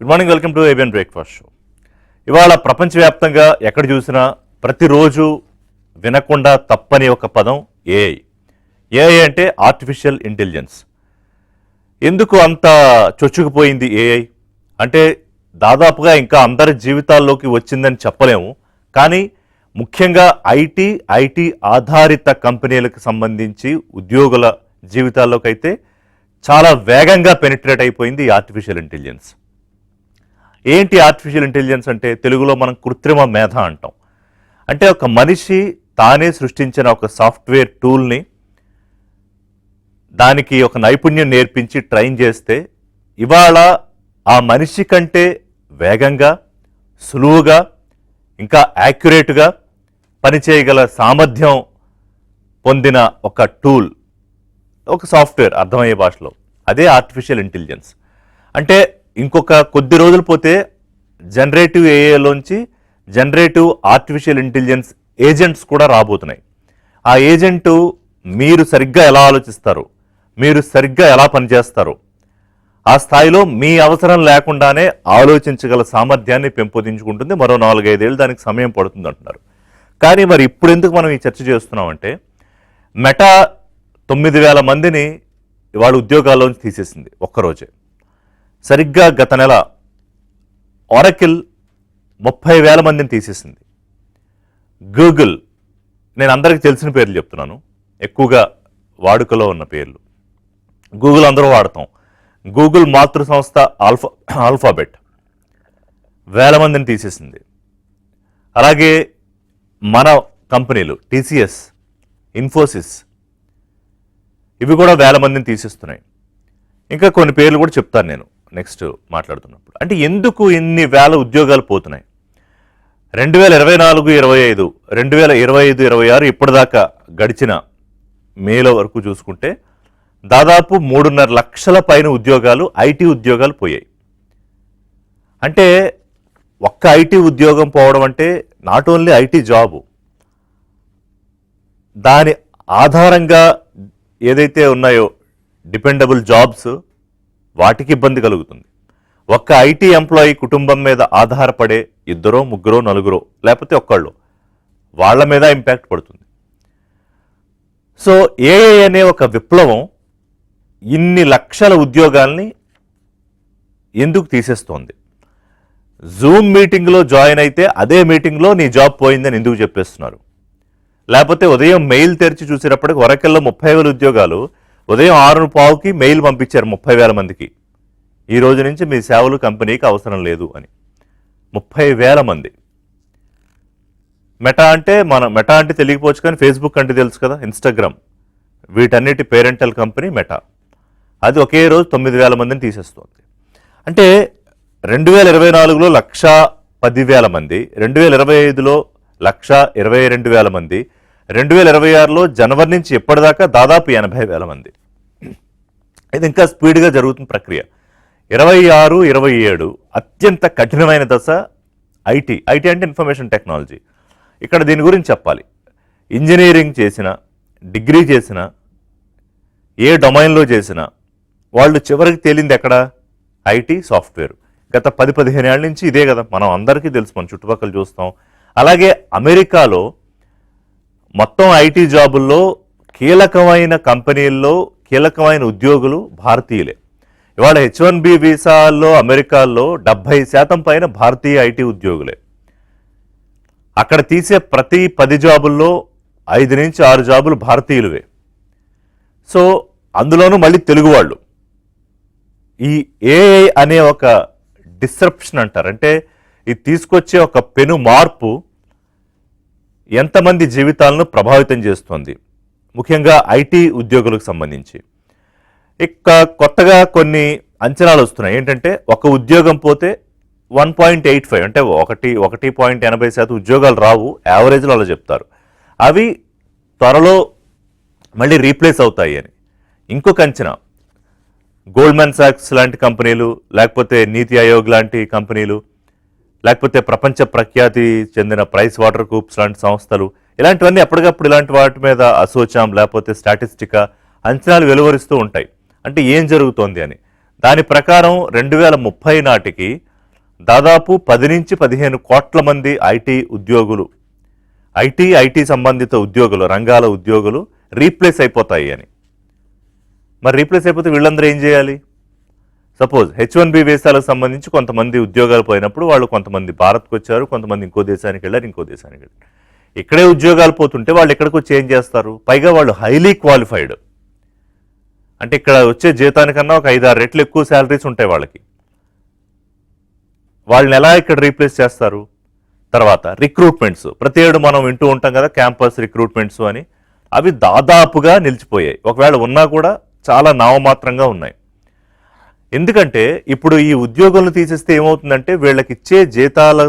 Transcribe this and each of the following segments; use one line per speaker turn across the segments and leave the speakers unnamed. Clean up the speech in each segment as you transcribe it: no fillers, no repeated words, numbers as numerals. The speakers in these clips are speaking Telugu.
Good morning, welcome to ABN breakfast show. ఇవాళ ప్రపంచవ్యాప్తంగా ఎక్కడ చూసినా ప్రతిరోజు వినకుండా తప్పని ఒక పదం ఏఐ. ఏఐ అంటే ఆర్టిఫిషియల్ ఇంటెలిజెన్స్. ఎందుకు అంత చొచ్చుకుపోయింది ఏఐ అంటే దాదాపుగా ఇంకా అందరి జీవితాల్లోకి వచ్చిందని చెప్పలేము. కానీ ముఖ్యంగా ఐటీ ఆధారిత కంపెనీలకు సంబంధించి ఉద్యోగుల జీవితాల్లోకి అయితే చాలా వేగంగా పెనిట్రేట్ అయిపోయింది ఈ ఆర్టిఫిషియల్ ఇంటెలిజెన్స్. ఏంటి ఆర్టిఫిషియల్ ఇంటెలిజెన్స్ అంటే? తెలుగులో మనం కృత్రిమ మేధ అంటాం. అంటే ఒక మనిషి తానే సృష్టించిన ఒక సాఫ్ట్వేర్ టూల్ని దానికి ఒక నైపుణ్యం నేర్పించి ట్రైన్ చేస్తే ఇవాళ ఆ మనిషి కంటే వేగంగా, సులువుగా, ఇంకా యాక్యురేట్గా పనిచేయగల సామర్థ్యం పొందిన ఒక టూల్, ఒక సాఫ్ట్వేర్, అర్థమయ్యే భాషలో అదే ఆర్టిఫిషియల్ ఇంటెలిజెన్స్. అంటే ఇంకొక కొద్ది రోజులు పోతే జనరేటివ్ ఏఐలోంచి జనరేటివ్ ఆర్టిఫిషియల్ ఇంటెలిజెన్స్ ఏజెంట్స్ కూడా రాబోతున్నాయి. ఆ ఏజెంటు మీరు సరిగ్గా ఎలా ఆలోచిస్తారు, మీరు సరిగ్గా ఎలా పనిచేస్తారు, ఆ స్థాయిలో మీ అవసరం లేకుండానే ఆలోచించగల సామర్థ్యాన్ని పెంపొందించుకుంటుంది. మరో 4-5 ఏళ్ళు దానికి సమయం పడుతుంది అంటున్నారు. కానీ మరి ఇప్పుడు ఎందుకు మనం ఈ చర్చ చేస్తున్నామంటే, మెటా 9,000 మందిని ఇవాళ ఉద్యోగాల్లోంచి తీసేసింది ఒక్కరోజే. సరిగ్గా గత నెల ఒరాకిల్ 30,000 మందిని తీసేసింది. గూగుల్, నేను అందరికీ తెలిసిన పేర్లు చెప్తున్నాను, ఎక్కువగా వాడుకలో ఉన్న పేర్లు. గూగుల్ అందరూ వాడతాం. గూగుల్ మాతృ సంస్థ ఆల్ఫాబెట్ 1,000 మందిని తీసేసింది. అలాగే మన కంపెనీలు టీసీఎస్, ఇన్ఫోసిస్, ఇవి కూడా 1,000 మందిని తీసేస్తున్నాయి. ఇంకా కొన్ని పేర్లు కూడా చెప్తాను నేను నెక్స్ట్ మాట్లాడుతున్నప్పుడు. అంటే ఎందుకు ఇన్ని వేల ఉద్యోగాలు పోతున్నాయి? 2024-25, 2025-26 ఇప్పటిదాకా గడిచిన మేలో వరకు చూసుకుంటే దాదాపు 3.5 లక్షల పైన ఉద్యోగాలు, ఐటీ ఉద్యోగాలు పోయాయి. అంటే ఒక్క ఐటీ ఉద్యోగం పోవడం అంటే నాట్ ఓన్లీ ఐటీ జాబు, దాని ఆధారంగా ఏదైతే ఉన్నాయో డిపెండబుల్ జాబ్స్, వాటికి ఇబ్బంది కలుగుతుంది. ఒక్క ఐటీ ఎంప్లాయీ కుటుంబం మీద ఆధారపడే 2, 3, 4 లేకపోతే ఒక్కళ్ళు, వాళ్ళ మీద ఇంపాక్ట్ పడుతుంది. సో ఏఐ అనే ఒక విప్లవం ఇన్ని లక్షల ఉద్యోగాల్ని ఎందుకు తీసేస్తోంది? జూమ్ మీటింగ్లో జాయిన్ అయితే అదే మీటింగ్లో నీ జాబ్ పోయిందని ఎందుకు చెప్పేస్తున్నారు? లేకపోతే ఉదయం మెయిల్ తెరిచి చూసేటప్పటికి ఒరాకిల్లో 30,000 ఉద్యోగాలు, ఉదయం 6:15కి మెయిల్ పంపించారు 30,000 మందికి, ఈ రోజు నుంచి మీ సేవలు కంపెనీకి అవసరం లేదు అని. 30,000 మంది. మెటా అంటే తెలియకపోవచ్చు, కానీ ఫేస్బుక్ అంటే తెలుసు కదా, ఇన్స్టాగ్రామ్, వీటన్నిటి పేరెంటల్ కంపెనీ మెటా. అది ఒకే రోజు 9,000 మందిని తీసేస్తోంది. అంటే 2024లో 1,10,000 మంది, 2025లో 1,22,000 మంది, 2026లో జనవరి నుంచి ఇప్పటిదాకా దాదాపు 80,000 మంది. ఇది ఇంకా స్పీడ్గా జరుగుతున్న ప్రక్రియ. 26, 27 అత్యంత కఠినమైన దశ ఐటీ అంటే ఇన్ఫర్మేషన్ టెక్నాలజీ. ఇక్కడ దీని గురించి చెప్పాలి. ఇంజనీరింగ్ చేసిన, డిగ్రీ చేసిన, ఏ డొమైన్లో చేసినా వాళ్ళు చివరికి తేలింది ఎక్కడ? IT, software. గత 10-15 ఏళ్ళ నుంచి ఇదే కదా, మనం అందరికీ తెలుసు, మన చుట్టుపక్కల చూస్తాం. అలాగే అమెరికాలో మొత్తం ఐటీ జాబుల్లో కీలకమైన కంపెనీల్లో కీలకమైన ఉద్యోగులు భారతీయులే. ఇవాళ H1B వీసాల్లో అమెరికాలో 70% పైన భారతీయ ఐటీ ఉద్యోగులే. అక్కడ తీసే ప్రతి 10 జాబుల్లో 5 నుంచి 6 జాబులు భారతీయులువే. సో అందులోనూ మళ్ళీ తెలుగు వాళ్ళు. ఈ ఏఐ అనే ఒక డిస్రప్షన్ అంటారు, అంటే ఇది తీసుకొచ్చే ఒక పెను మార్పు ఎంతమంది జీవితాలను ప్రభావితం చేస్తుంది, ముఖ్యంగా ఐటీ ఉద్యోగులకు సంబంధించి. ఇక కొత్తగా కొన్ని అంచనాలు వస్తున్నాయి. ఏంటంటే ఒక ఉద్యోగం పోతే 1.85 అంటే 1.80% ఉద్యోగాలు రావు, యావరేజ్లో అలా చెప్తారు. అవి త్వరలో మళ్ళీ రీప్లేస్ అవుతాయి అని. ఇంకొక అంచనా, గోల్డ్మెన్ సాక్స్ లాంటి కంపెనీలు, లేకపోతే నీతి ఆయోగ్ లాంటి కంపెనీలు, లేకపోతే ప్రపంచ ప్రఖ్యాతి చెందిన ప్రైస్ వాటర్ కూప్స్ లాంటి సంస్థలు, ఇలాంటివన్నీ ఎప్పటికప్పుడు ఇలాంటి వాటి మీద అసోచాం లేకపోతే స్టాటిస్టికా అంచనాలు వెలువరిస్తూ ఉంటాయి. అంటే ఏం జరుగుతోంది అని. దాని ప్రకారం 2030 నాటికి దాదాపు 10 నుంచి 15 కోట్ల మంది ఐటీ సంబంధిత ఉద్యోగులు రంగాల ఉద్యోగులు రీప్లేస్ అయిపోతాయి అని. మరి రీప్లేస్ అయిపోతే వీళ్ళందరూ ఏం చేయాలి? సపోజ్ H1B వీసాలకు సంబంధించి కొంతమంది ఉద్యోగాలు పోయినప్పుడు వాళ్ళు కొంతమంది భారత్కు వచ్చారు, కొంతమంది ఇంకో దేశానికి వెళ్ళారు. ఇక్కడే ఉద్యోగాలు పోతుంటే వాళ్ళు ఎక్కడికి వచ్చి ఏం చేస్తారు? పైగా వాళ్ళు హైలీ క్వాలిఫైడ్, అంటే ఇక్కడ వచ్చే జీతానికన్నా ఒక 5-6 రెట్లు ఎక్కువ శాలరీస్ ఉంటాయి వాళ్ళకి. వాళ్ళని ఎలా ఇక్కడ రీప్లేస్ చేస్తారు? తర్వాత రిక్రూట్మెంట్స్ ప్రతి ఏడు మనం వింటూ ఉంటాం కదా, క్యాంపస్ రిక్రూట్మెంట్స్ అని. అవి దాదాపుగా నిలిచిపోయాయి. ఒకవేళ ఉన్నా కూడా చాలా నామమాత్రంగా ఉన్నాయి. ఎందుకంటే ఇప్పుడు ఈ ఉద్యోగులను తీసేస్తే ఏమవుతుందంటే వీళ్ళకి ఇచ్చే జీతాల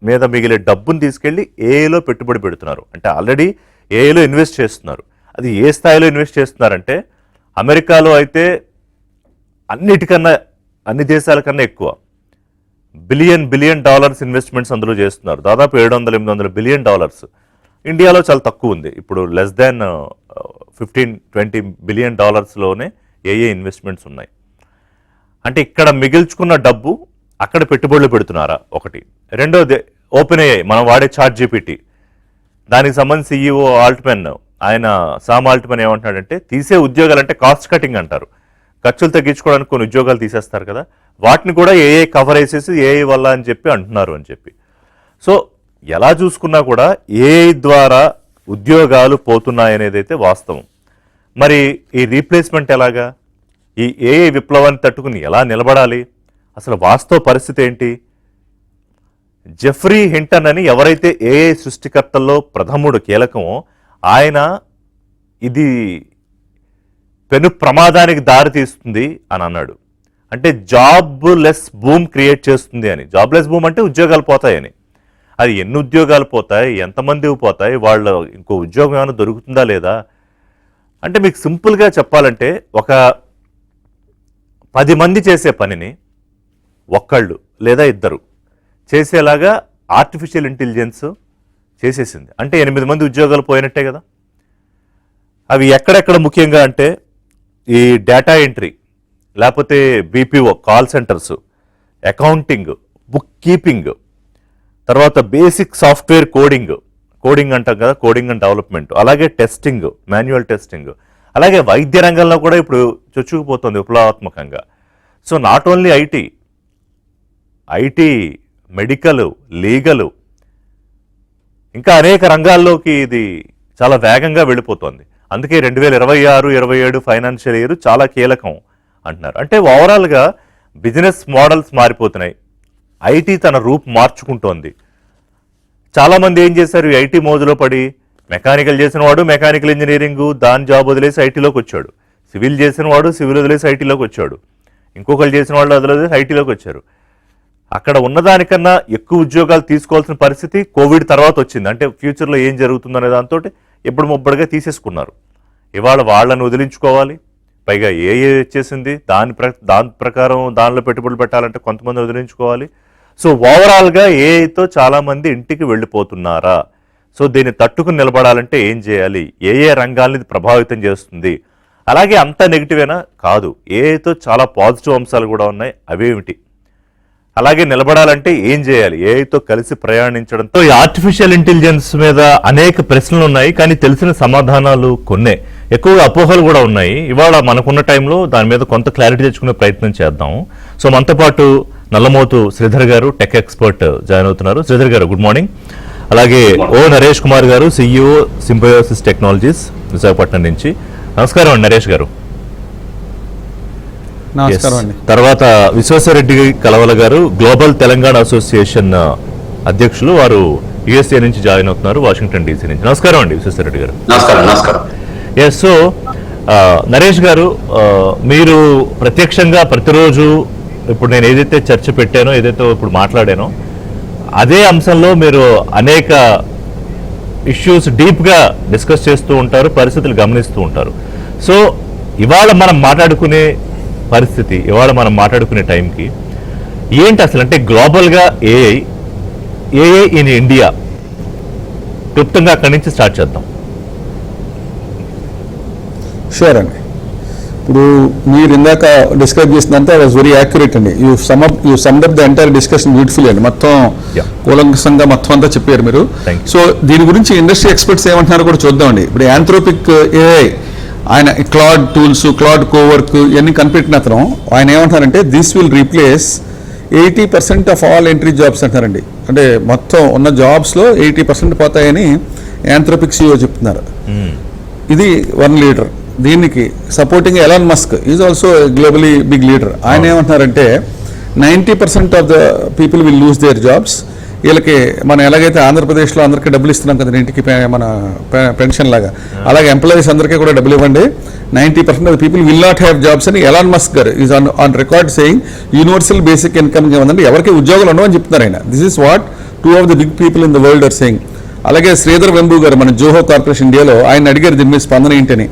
మీద మిగిలే డబ్బును తీసుకెళ్లి ఏఐలో పెట్టుబడి పెడుతున్నారు. అంటే ఆల్రెడీ ఏఐలో ఇన్వెస్ట్ చేస్తున్నారు. అది ఏ స్థాయిలో ఇన్వెస్ట్ చేస్తున్నారంటే అమెరికాలో అయితే అన్ని దేశాల కన్నా ఎక్కువ బిలియన్ డాలర్స్ ఇన్వెస్ట్మెంట్స్ అందులో చేస్తున్నారు. దాదాపు 700-800 బిలియన్ డాలర్స్. ఇండియాలో చాలా తక్కువ ఉంది. ఇప్పుడు లెస్ దాన్ 15-20 బిలియన్ డాలర్స్లోనే ఏఏ ఇన్వెస్ట్మెంట్స్ ఉన్నాయి. అంటే ఇక్కడ మిగిల్చుకున్న డబ్బు అక్కడ పెట్టుబడులు పెడుతున్నారా? ఒకటి. రెండోది ఓపెన్ ఏఐ, మనం వాడే ChatGPT, దానికి సంబంధించి CEO సామ్ ఆల్ట్మన్ ఏమంటున్నాడంటే తీసే ఉద్యోగాలు అంటే కాస్ట్ కటింగ్ అంటారు, ఖర్చులు తగ్గించుకోవడానికి కొన్ని ఉద్యోగాలు తీసేస్తారు కదా, వాటిని కూడా ఏఐ కవర్ చేసేసి ఏఐ వల్ల అని చెప్పి అంటున్నారు అని చెప్పి. సో ఎలా చూసుకున్నా కూడా ఏఐ ద్వారా ఉద్యోగాలు పోతున్నాయనేది అయితే వాస్తవం. మరి ఈ రీప్లేస్మెంట్ ఎలాగా? ఈ ఏఐ విప్లవాన్ని తట్టుకుని ఎలా నిలబడాలి? అసలు వాస్తవ పరిస్థితి ఏంటి? జెఫ్రీ హింటన్ అని ఎవరైతే ఏఐ సృష్టికర్తల్లో ప్రథముడు కీలకమో ఆయన ఇది పెను ప్రమాదానికి దారి తీస్తుంది అని అన్నాడు. అంటే జాబ్ లెస్ బూమ్ క్రియేట్ చేస్తుంది అని. జాబ్ లెస్ బూమ్ అంటే ఉద్యోగాలు పోతాయని. అది ఎన్ని ఉద్యోగాలు పోతాయి, ఎంతమంది పోతాయి, వాళ్ళ ఇంకో ఉద్యోగం ఏమైనా దొరుకుతుందా లేదా అంటే మీకు సింపుల్గా చెప్పాలంటే ఒక 10 మంది చేసే పనిని ఒక్కళ్ళు లేదా ఇద్దరు చేసేలాగా ఆర్టిఫిషియల్ ఇంటెలిజెన్స్ చేసేసింది. అంటే 8 మంది ఉద్యోగాలు పోయినట్టే కదా. అవి ఎక్కడెక్కడ ముఖ్యంగా అంటే ఈ డేటా ఎంట్రీ, లేకపోతే BPO call centres, accounting, bookkeeping, తర్వాత బేసిక్ సాఫ్ట్వేర్ కోడింగ్ అంటాం కదా, కోడింగ్ అండ్ డెవలప్మెంట్, అలాగే టెస్టింగ్, మాన్యువల్ టెస్టింగ్, అలాగే వైద్య రంగంలో కూడా ఇప్పుడు చొచ్చుకుపోతుంది విప్లవాత్మకంగా. So not only IT, medical, legal, ఇంకా అనేక రంగాల్లోకి ఇది చాలా వేగంగా వెళ్ళిపోతుంది. అందుకే 2026-27 ఫైనాన్షియల్ ఇయర్ చాలా కీలకం అంటున్నారు. అంటే ఓవరాల్గా బిజినెస్ మోడల్స్ మారిపోతున్నాయి, ఐటీ తన రూపు మార్చుకుంటోంది. చాలామంది ఏం చేశారు, ఐటీ మోజులో పడి మెకానికల్ చేసిన వాడు మెకానికల్ ఇంజనీరింగ్ దాని జాబ్ వదిలేసి ఐటీలోకి వచ్చాడు, సివిల్ చేసిన వాడు సివిల్ వదిలేసి ఐటీలోకి వచ్చాడు, ఇంకొకరు చేసిన వాళ్ళు వదిలేసి ఐటీలోకి వచ్చారు. అక్కడ ఉన్నదానికన్నా ఎక్కువ ఉద్యోగాలు తీసుకోవాల్సిన పరిస్థితి కోవిడ్ తర్వాత వచ్చింది. అంటే ఫ్యూచర్లో ఏం జరుగుతుందనే దాంతో ఎప్పుడు మొబ్బడిగా తీసేసుకున్నారు. ఇవాళ వాళ్ళని వదిలించుకోవాలి, పైగా ఏఏ వచ్చేసింది, దాని ప్రకారం దానిలో పెట్టుబడులు పెట్టాలంటే కొంతమంది వదిలించుకోవాలి. సో ఓవరాల్గా ఏఐతో చాలామంది ఇంటికి వెళ్ళిపోతున్నారా? సో దీన్ని తట్టుకుని నిలబడాలంటే ఏం చేయాలి? ఏ రంగాల్ని ప్రభావితం చేస్తుంది? అలాగే అంత నెగిటివేనా? కాదు, ఏఐతో చాలా పాజిటివ్ అంశాలు కూడా ఉన్నాయి. అవేమిటి? అలాగే నిలబడాలంటే ఏం చేయాలి? ఏఐతో కలిసి ప్రయాణించడంతో ఈ ఆర్టిఫిషియల్ ఇంటెలిజెన్స్ మీద అనేక ప్రశ్నలు ఉన్నాయి, కానీ తెలిసిన సమాధానాలు కొన్నే, ఎక్కువగా అపోహలు కూడా ఉన్నాయి. ఇవాళ మనకున్న టైంలో దాని మీద కొంత క్లారిటీ తెచ్చుకునే ప్రయత్నం చేద్దాం. సో మనతో పాటు నల్లమోతు శ్రీధర్ గారు, టెక్ ఎక్స్పర్ట్ జాయిన్ అవుతున్నారు. శ్రీధర్ గారు గుడ్ మార్నింగ్. అలాగే నరేష్ కుమార్ గారు, CEO సింబయోసిస్ టెక్నాలజీస్ విశాఖపట్నం నుంచి. నమస్కారం అండి నరేష్ గారు.
నమస్కారం అండి.
తర్వాత విశ్వేశ్వరరెడ్డి కలవల గారు, గ్లోబల్ తెలంగాణ అసోసియేషన్ అధ్యక్షులు, వారు USA నుంచి జాయిన్ అవుతున్నారు, వాషింగ్టన్ DC నుంచి. నమస్కారం అండి విశ్వేశ్వరరెడ్డి గారు.
నమస్కారం.
ఎస్. సో నరేష్ గారు, మీరు ప్రత్యక్షంగా ప్రతిరోజు ఇప్పుడు నేను ఏదైతే చర్చ పెట్టానో, ఏదైతే ఇప్పుడు మాట్లాడానో అదే అంశంలో మీరు అనేక ఇష్యూస్ డీప్గా డిస్కస్ చేస్తూ ఉంటారు, పరిస్థితులు గమనిస్తూ ఉంటారు. సో ఇవాళ మనం మాట్లాడుకునే పరిస్థితి, ఇవాళ మనం మాట్లాడుకునే టైంకి ఏంటి అసలు అంటే గ్లోబల్గా ఏఐ ఇన్ ఇండియా, క్లుప్తంగా అక్కడి నుంచి స్టార్ట్ చేద్దాం.
షూర్ అండి. ఇప్పుడు మీరు ఇందాక డిస్క్రైబ్ చేసినంత వాజ్ వెరీ యాక్యురేట్ అండి. You summed up the entire discussion beautiful అండి. మొత్తం కూలంకషంగా మొత్తం అంతా చెప్పారు మీరు. సో దీని గురించి ఇండస్ట్రీ ఎక్స్పర్ట్స్ ఏమంటున్నారో కూడా చూద్దామండి. ఇప్పుడు యాంథ్రోపిక్ ఏఐ ఆయన క్లాడ్ టూల్స్, క్లాడ్ కోవర్క్ ఇవన్నీ కనిపెట్టిన అతను ఆయన ఏమంటున్నారంటే this will replace 80% of all entry jobs అంటారండి. అంటే మొత్తం ఉన్న జాబ్స్లో 80% పోతాయని యాంథ్రోపిక్ సిఇఓ చెప్తున్నారు. ఇది వన్ లీడర్. దీనికి supporting Elon Musk is also globally big leader. ఆయన ఏమంటున్నారంటే 90% of the people will lose their jobs. వీళ్ళకి మనం ఎలాగైతే ఆంధ్రప్రదేశ్లో అందరికీ డబ్బులు ఇస్తున్నాం కదా ఇంటికి మన పెన్షన్ లాగా, అలాగే ఎంప్లాయీస్ అందరికీ కూడా డబ్బులు ఇవ్వండి. 90% of the people will not have jobs అని Elon Musk garu is on record saying universal basic income ఏమందంటే ఎవరికి ఉద్యోగాలు ఉండవని చెప్తున్నారు ఆయన. This is what 2 of the big people in the world are saying. అలాగే శ్రీధర్ వెంబు గారు మన జోహో కార్పొరేషన్ ఇండియాలో ఆయన అడిగారు దీని మీద స్పందన ఏంటని.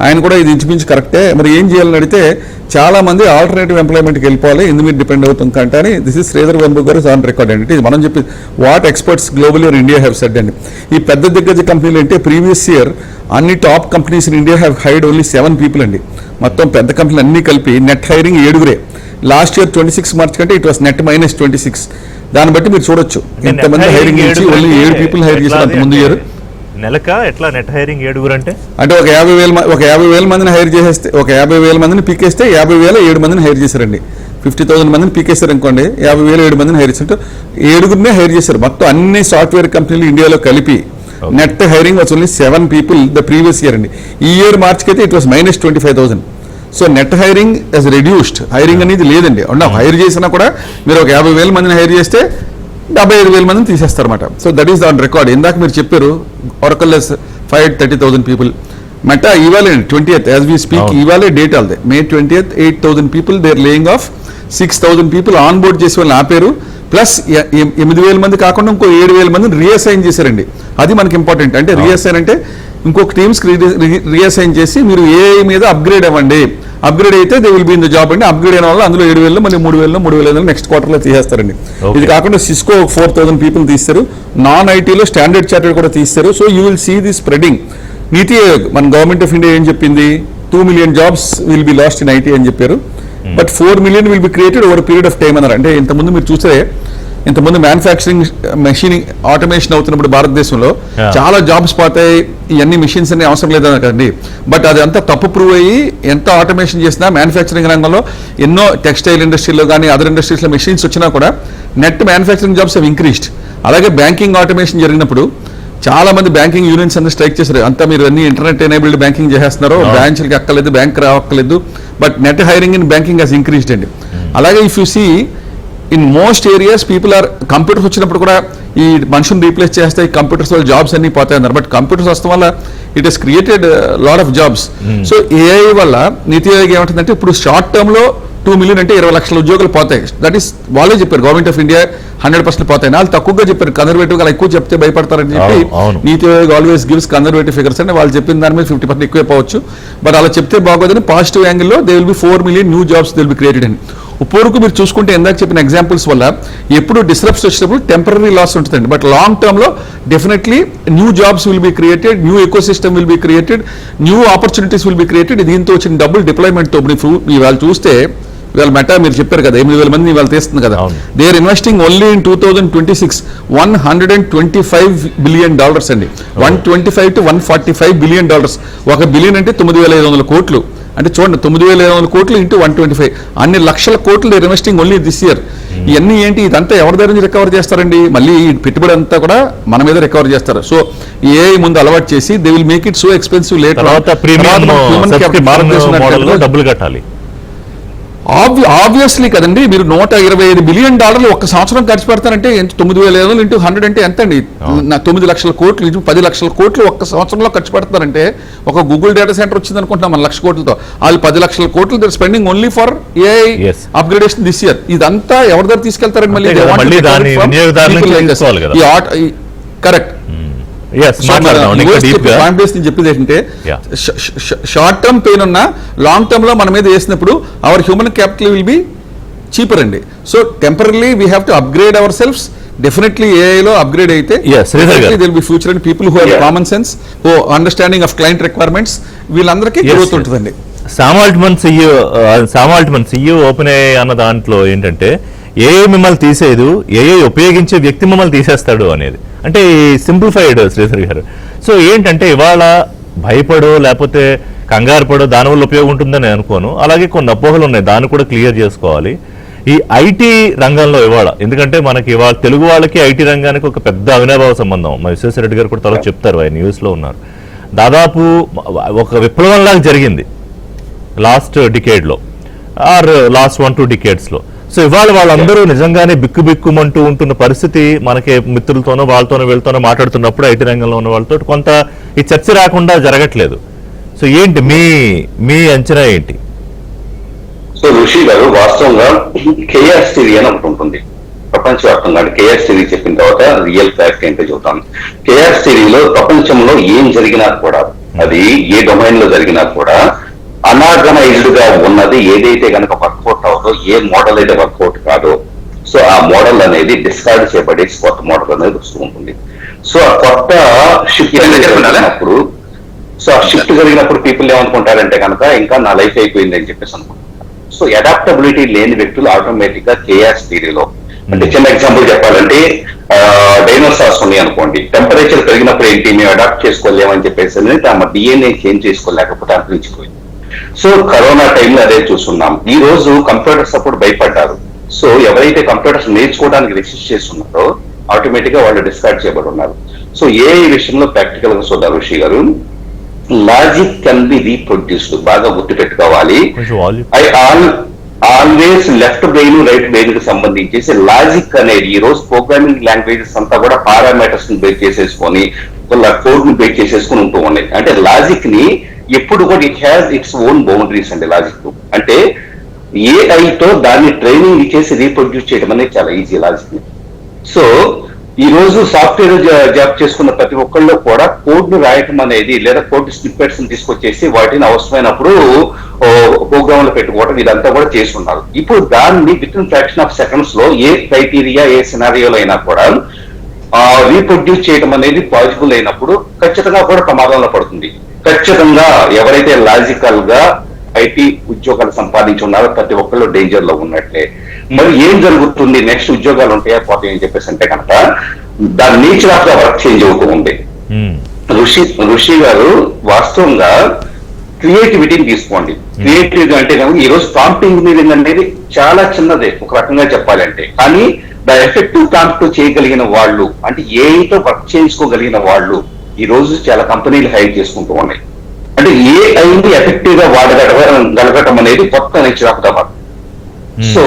ఆయన కూడా ఇది ఇంచుమించు కరెక్టే, మరి ఏం చేయాలని అడిగితే చాలా మంది ఆల్టర్నేటివ్ ఎంప్లాయ్మెంట్కి వెళ్ళిపోవాలి, ఇందు మీద డిపెండ్ అవుతుంది కంటే అని. దిస్ ఇస్ శ్రీధర్ వెంబు గారు ఆన్ రికార్డ్ అండి. ఇది మనం చెప్పి what experts globally or India have said అండి. ఈ పెద్ద దిగ్గజ కంపెనీలు అంటే ప్రీవియస్ ఇయర్ అన్ని top companies in India have hired only 7 people అండి. మొత్తం పెద్ద కంపెనీలు అన్ని కలిపి net hiring 7. Last year 26 March కంటే ఇట్ వాస్ నెట్ -26. దాన్ని బట్టి మీరు చూడొచ్చు ఎంతమంది హైరింగ్ నుంచి ఓన్లీ 7 పీపుల్ హైర్ చేశారు అంత ముందు ఇయర్.
నెలక ఎట్లా నెట్ హైరింగ్ 7 అంటే
ఒక 50,000 మందిని హైర్ చేసేస్తే, ఒక 50,000 మందిని పీకేస్తే 50,000 7 మందిని హైర్ చేశారండి. 50,000 మందిని పీకేస్తారు అనుకోండి, 50,000 7 మందిని హైర్ చేశారు. 7 హైర్ చేశారు. మొత్తం అన్ని సాఫ్ట్వేర్ కంపెనీలు ఇండియాలో కలిపి net hiring was only 7 people the previous year అండి. ఈ ఇయర్ మార్చ్కి అయితే it was -25,000. So net hiring has reduced. Hiring అనేది లేదండి. హైర్ చేసినా కూడా మీరు ఒక 50,000 మందిని హైర్ చేస్తే 75,000 మందిని తీసేస్తారన్నమాట. So that is on record. ఇందాక మీరు చెప్పారు Oracle has fired 30,000 people. Meta ఇవాళ 20th యాజ్ వీ స్పీక్, ఇవాళే డేట్ ఆల్దే May 20th 8,000 people they are laying off. 6,000 people on board చేసి వాళ్ళని ఆపారు. ప్లస్ 8,000 మంది కాకుండా ఇంకో 7,000 మందిని రీఅసైన్ చేశారండి. అది మనకి ఇంపార్టెంట్. అంటే రీఅసైన్ అంటే ఇంకొక టీమ్స్కి రీఅసైన్ చేసి మీరు ఏఐ మీద అప్గ్రేడ్ అవ్వండి, అప్గ్రేడ్ అయితే they will be in the job అండి. అప్గ్రేడ్ అయిన వల్ల అందులో 7,000 మళ్ళీ 3,500 నెక్స్ట్ క్వార్టర్లో తీసేస్తారండి. ఇది కాకుండా సిస్కో 4,000 పీపుల్ తీస్తారు. నాన్ ఐటీలో స్టాండర్డ్ చార్టర్డ్ కూడా తీస్తారు. So you will see the spreading. Niti Aayog మన గవర్నమెంట్ ఆఫ్ ఇండియా ఏం చెప్పింది, 2 million jobs will be last in IT అని చెప్పారు. But 4 million will be created over period of time అన్నారు. అంటే ఇంతకుముందు మీరు చూస్తే ఇంతకుముందు మ్యానుఫ్యాక్చరింగ్ మెషినింగ్ ఆటోమేషన్ అవుతున్నప్పుడు భారతదేశంలో చాలా జాబ్స్ పోతాయి, ఇవన్నీ మిషన్స్ అన్ని అవసరం లేదన్నారు కదండి. బట్ అది అంతా తప్పు ప్రూవ్ అయ్యి ఎంత ఆటోమేషన్ చేసినా మ్యానుఫ్యాక్చరింగ్ రంగంలో ఎన్నో టెక్స్టైల్ ఇండస్ట్రీలో కానీ అదర్ ఇండస్ట్రీస్లో మెషిన్స్ వచ్చినా కూడా net manufacturing jobs have increased. అలాగే బ్యాంకింగ్ ఆటోమేషన్ జరిగినప్పుడు చాలా మంది బ్యాంకింగ్ యూనియన్స్ అన్ని స్ట్రైక్ చేశారు. అంతా మీరు అన్ని ఇంటర్నెట్ ఎనేబుల్డ్ బ్యాంకింగ్ చేస్తున్నారు, బ్రాంచ్లకి అక్కర్లేదు, బ్యాంక్ రావక్కర్లేదు. But net hiring in banking has increased అండి. అలాగే if you see in most areas people are computers వచ్చినప్పుడు కూడా ఈ మనుషుని రీప్లేస్ చేస్తే కంప్యూటర్స్ వల్ల జాబ్స్ అన్ని పోతాయి అన్నారు. బట్ కంప్యూటర్స్ వస్తాం వల్ల it has created lot of jobs. So AI వల్ల నీతి ఆయోగ్ ఏమంటుందంటే ఇప్పుడు షార్ట్ టర్మ్లో 2 million అంటే 20 లక్షల ఉద్యోగాలు పోతాయి. దట్ ఈస్ వాళ్ళే చెప్పారు. గవర్నమెంట్ ఆఫ్ ఇండియా 100% పోతాయి. వాళ్ళు తక్కువగా చెప్పారు, కన్జర్వేటివ్ గా ఎక్కువ చెప్తే భయపడతారని చెప్పి నీతి Aayog always gives conservative figures అని వాళ్ళు చెప్పిన దాని మీద 50% ఎక్కువే పోవచ్చు. బట్ అలా చెప్తే బాగోదని పాజిటివ్ యాంగిల్లో they will be 4 million new jobs they will be created అని. ఇప్పటివరకు మీరు చూసుకుంటే ఇందాక చెప్పిన ఎగ్జాంపుల్స్ వల్ల ఎప్పుడు డిస్రప్ట్స్ వచ్చినప్పుడు టెంపరీ లాస్ ఉంటుందండి. బట్ లాంగ్ టర్మ్లో definitely new jobs will be created, new eco system will be created, new opportunities will be created. దీంతో వచ్చిన డబుల్ డిప్లాయ్మెంట్తో ఇవాళ చూస్తే ఇవాళ మెటా మీరు చెప్పారు కదా 8,000 మంది ఇవాళ తీస్తుంది కదా. They are investing only in 2026 $125 billion అండి. 125 to 145 billion. $1 billion అంటే 9,500 కోట్లు. అంటే చూడండి 9,500 కోట్లు ఇంటూ 125 అన్ని లక్షల కోట్లు they investing only this year. ఇవన్నీ ఏంటి, ఇదంతా ఎవరి దగ్గర నుంచి రికవర్ చేస్తారండి? మళ్ళీ ఈ పెట్టుబడి అంతా కూడా మన మీద రికవర్ చేస్తారు. సో ఏఐ ముందు అలవాటు చేసి they will make it so expensive later.
భారతదేశంలో డబ్బులు కట్టాలి
ఆబ్వియస్లీ కదండి. మీరు $125 billion ఒక్క సంవత్సరం ఖర్చు పెడతారంటే 9,500 ఇంటూ 100 అంటే ఎంత అండి? 9 లక్షల కోట్లు, 10 లక్షల కోట్లు ఒక్క సంవత్సరంలో ఖర్చు పెడతారంటే ఒక గూగుల్ డేటా సెంటర్ వచ్చింది అనుకుంటున్నాం మన 1,00,000 కోట్లతో. వాళ్ళు 10 లక్షల కోట్లు they spending only for AI upgradation this year. ఇదంతా ఎవరి దగ్గర తీసుకెళ్తారండి? మళ్ళీ కరెక్ట్. చెప్పేది ఏంటంటే షార్ట్ టర్మ్ పెయిన్ ఉన్న లాంగ్ టర్మ్ లో మన మీద వేసినప్పుడు our human capital will be cheaper అండి. So temporary we have to upgrade ourselves. Definitely ఏఐలో అప్గ్రేడ్ అయితే they'll be future and people who have common sense, who understanding of client requirements, వీళ్ళందరికీ గ్రోత్ ఉంటుందండి.
సామ్ ఆల్ట్మన్ CEO ఓపెన్ అన్న దాంట్లో ఏంటంటే ఏ మిమ్మల్ని తీసేదు, ఉపయోగించే వ్యక్తి మిమ్మల్ని తీసేస్తాడు అనేది. అంటే సింప్లిఫైడ్ శ్రీధర్ గారు. సో ఏంటంటే ఇవాళ భయపడో లేకపోతే కంగారు పడో దానివల్ల ఉపయోగం ఉంటుందని అనుకోను. అలాగే కొన్ని అపోహలు ఉన్నాయి, దాన్ని కూడా క్లియర్ చేసుకోవాలి. ఈ ఐటీ రంగంలో ఇవాళ, ఎందుకంటే మనకి ఇవాళ తెలుగు వాళ్ళకి ఐటీ రంగానికి ఒక పెద్ద అవినాభావ సంబంధం. మా విశ్వేశ్వరరెడ్డి గారు కూడా తర్వాత చెప్తారు, ఆయన న్యూస్లో ఉన్నారు. దాదాపు ఒక విప్లవంలాగా జరిగింది లాస్ట్ డికేడ్లో ఆర్ లాస్ట్ 1-2 డికేడ్స్లో. సో ఇవాళ వాళ్ళందరూ నిజంగానే బిక్కుమంటూ ఉంటున్న పరిస్థితి మనకి మిత్రులతోనో వీళ్ళతోనో మాట్లాడుతున్నప్పుడు ఐటీ రంగంలో ఉన్న వాళ్ళతో కొంత ఈ చర్చ రాకుండా జరగట్లేదు. సో ఏంటి మీ అంచనా ఏంటి?
సో ఋషి గారు, వాస్తవంగా కేఆర్ఎస్ థియరీ అని ఒకటి ఉంటుంది ప్రపంచవ్యాప్తంగా. కేఆర్ఎస్ థియరీ చెప్పిన తర్వాత రియల్ ఫ్యాక్ట్ ఏంటో చెబుతాను. కేఆర్ఎస్ థియరీలో ప్రపంచంలో ఏం జరిగినా కూడా, అది ఏ డొమైన్ లో జరిగినా కూడా, అనార్గనైజ్డ్ గా ఉన్నది ఏదైతే కనుక వర్కౌట్ అవుతో, ఏ మోడల్ అయితే వర్కౌట్ కాదో, సో ఆ మోడల్ అనేది డిస్కార్డ్ చేయబడి కొత్త మోడల్ అనేది వస్తూ ఉంటుంది. సో ఆ కొత్త షిఫ్ట్ జరిగినప్పుడు పీపుల్ ఏమనుకుంటారంటే కనుక ఇంకా నా లైఫ్ అయిపోయింది అని చెప్పేసి అనుకుంటారు. సో అడాప్టబిలిటీ లేని వ్యక్తులు ఆటోమేటిక్ గా కేఆర్ఎస్ థియరీలో, అంటే చిన్న ఎగ్జాంపుల్ చెప్పాలంటే డైనోసార్స్ ఉన్నాయి అనుకోండి, టెంపరేచర్ పెరిగినప్పుడు ఏంటి, మేము అడాప్ట్ చేసుకోలేమని చెప్పేసి తమ DNA చేంజ్ చేసుకోలేకపోతే అంతరించిపోయింది. సో కరోనా టైంలో అదే చూస్తున్నాం. ఈ రోజు కంప్యూటర్స్ అప్పుడు భయపడ్డారు. సో ఎవరైతే కంప్యూటర్స్ నేర్చుకోవడానికి రెసిస్ట్ చేస్తున్నారో ఆటోమేటిక్ గా వాళ్ళు డిస్కార్డ్ చేయబడి ఉన్నారు. సో ఏ విషయంలో ప్రాక్టికల్ గా చూద్దాం ఋషి గారు, లాజిక్ కెన్ బి రీప్రొడ్యూస్డ్. బాగా గుర్తుపెట్టుకోవాలి. I always left brain right brain కి సంబంధించేసి లాజిక్ అనేది ఈ రోజు ప్రోగ్రామింగ్ లాంగ్వేజెస్ అంతా కూడా పారామీటర్స్ ని బేక్ చేసేసుకొని, కోడ్ ని బేక్ చేసేసుకుని ఉంటూ ఉన్నాయి. అంటే లాజిక్ ని ఎప్పుడు కూడా it has its own boundaries అండి. లాజిక్ అంటే ఏఐతో దాన్ని ట్రైనింగ్ ఇచ్చేసి రీప్రొడ్యూస్ చేయడం అనేది చాలా ఈజీ లాజిక్ ని. సో ఈ రోజు సాఫ్ట్వేర్ జాబ్ చేసుకున్న ప్రతి ఒక్కళ్ళు కూడా కోడ్ ను రాయటం అనేది, లేదా కోడ్ స్నిప్పెట్స్ ని తీసుకొచ్చేసి వాటిని అవసరమైనప్పుడు ప్రోగ్రామ్ లో పెట్టుకోవడం, ఇదంతా కూడా చేస్తున్నారు. ఇప్పుడు దాన్ని with in fraction of seconds లో ఏ క్రైటీరియా, ఏ సినారియోలో అయినా కూడా రీప్రొడ్యూస్ చేయడం అనేది పాసిబుల్ అయినప్పుడు ఖచ్చితంగా కూడా ప్రమాదంలో పడుతుంది. ఖచ్చితంగా ఎవరైతే లాజికల్ గా ఐటీ ఉద్యోగాలు సంపాదించున్నారో ప్రతి ఒక్కళ్ళు డేంజర్ లో ఉన్నట్లే. మరి ఏం జరుగుతుంది, నెక్స్ట్ ఉద్యోగాలు ఉంటాయా పోతాయి అని చెప్పేసి అంటే కనుక దాని nature of the work change అవుతూ ఉంది. ఋషి గారు, వాస్తవంగా క్రియేటివిటీని తీసుకోండి. క్రియేటివిటీ అంటే కనుక ఈ రోజు ప్రాంప్ట్ ఇంజనీరింగ్ అనేది చాలా చిన్నదే ఒక రకంగా చెప్పాలంటే, కానీ ద ఎఫెక్టివ్ ప్రాంప్ట్ చేయగలిగిన వాళ్ళు, అంటే ఏఐతో వర్క్ చేయించుకోగలిగిన వాళ్ళు ఈ రోజు చాలా కంపెనీలు హైర్ చేసుకుంటూ ఉన్నాయి. అంటే ఏఐని ఎఫెక్టివ్ గా వాడగలగటం అనేది కొత్త nature of the work. So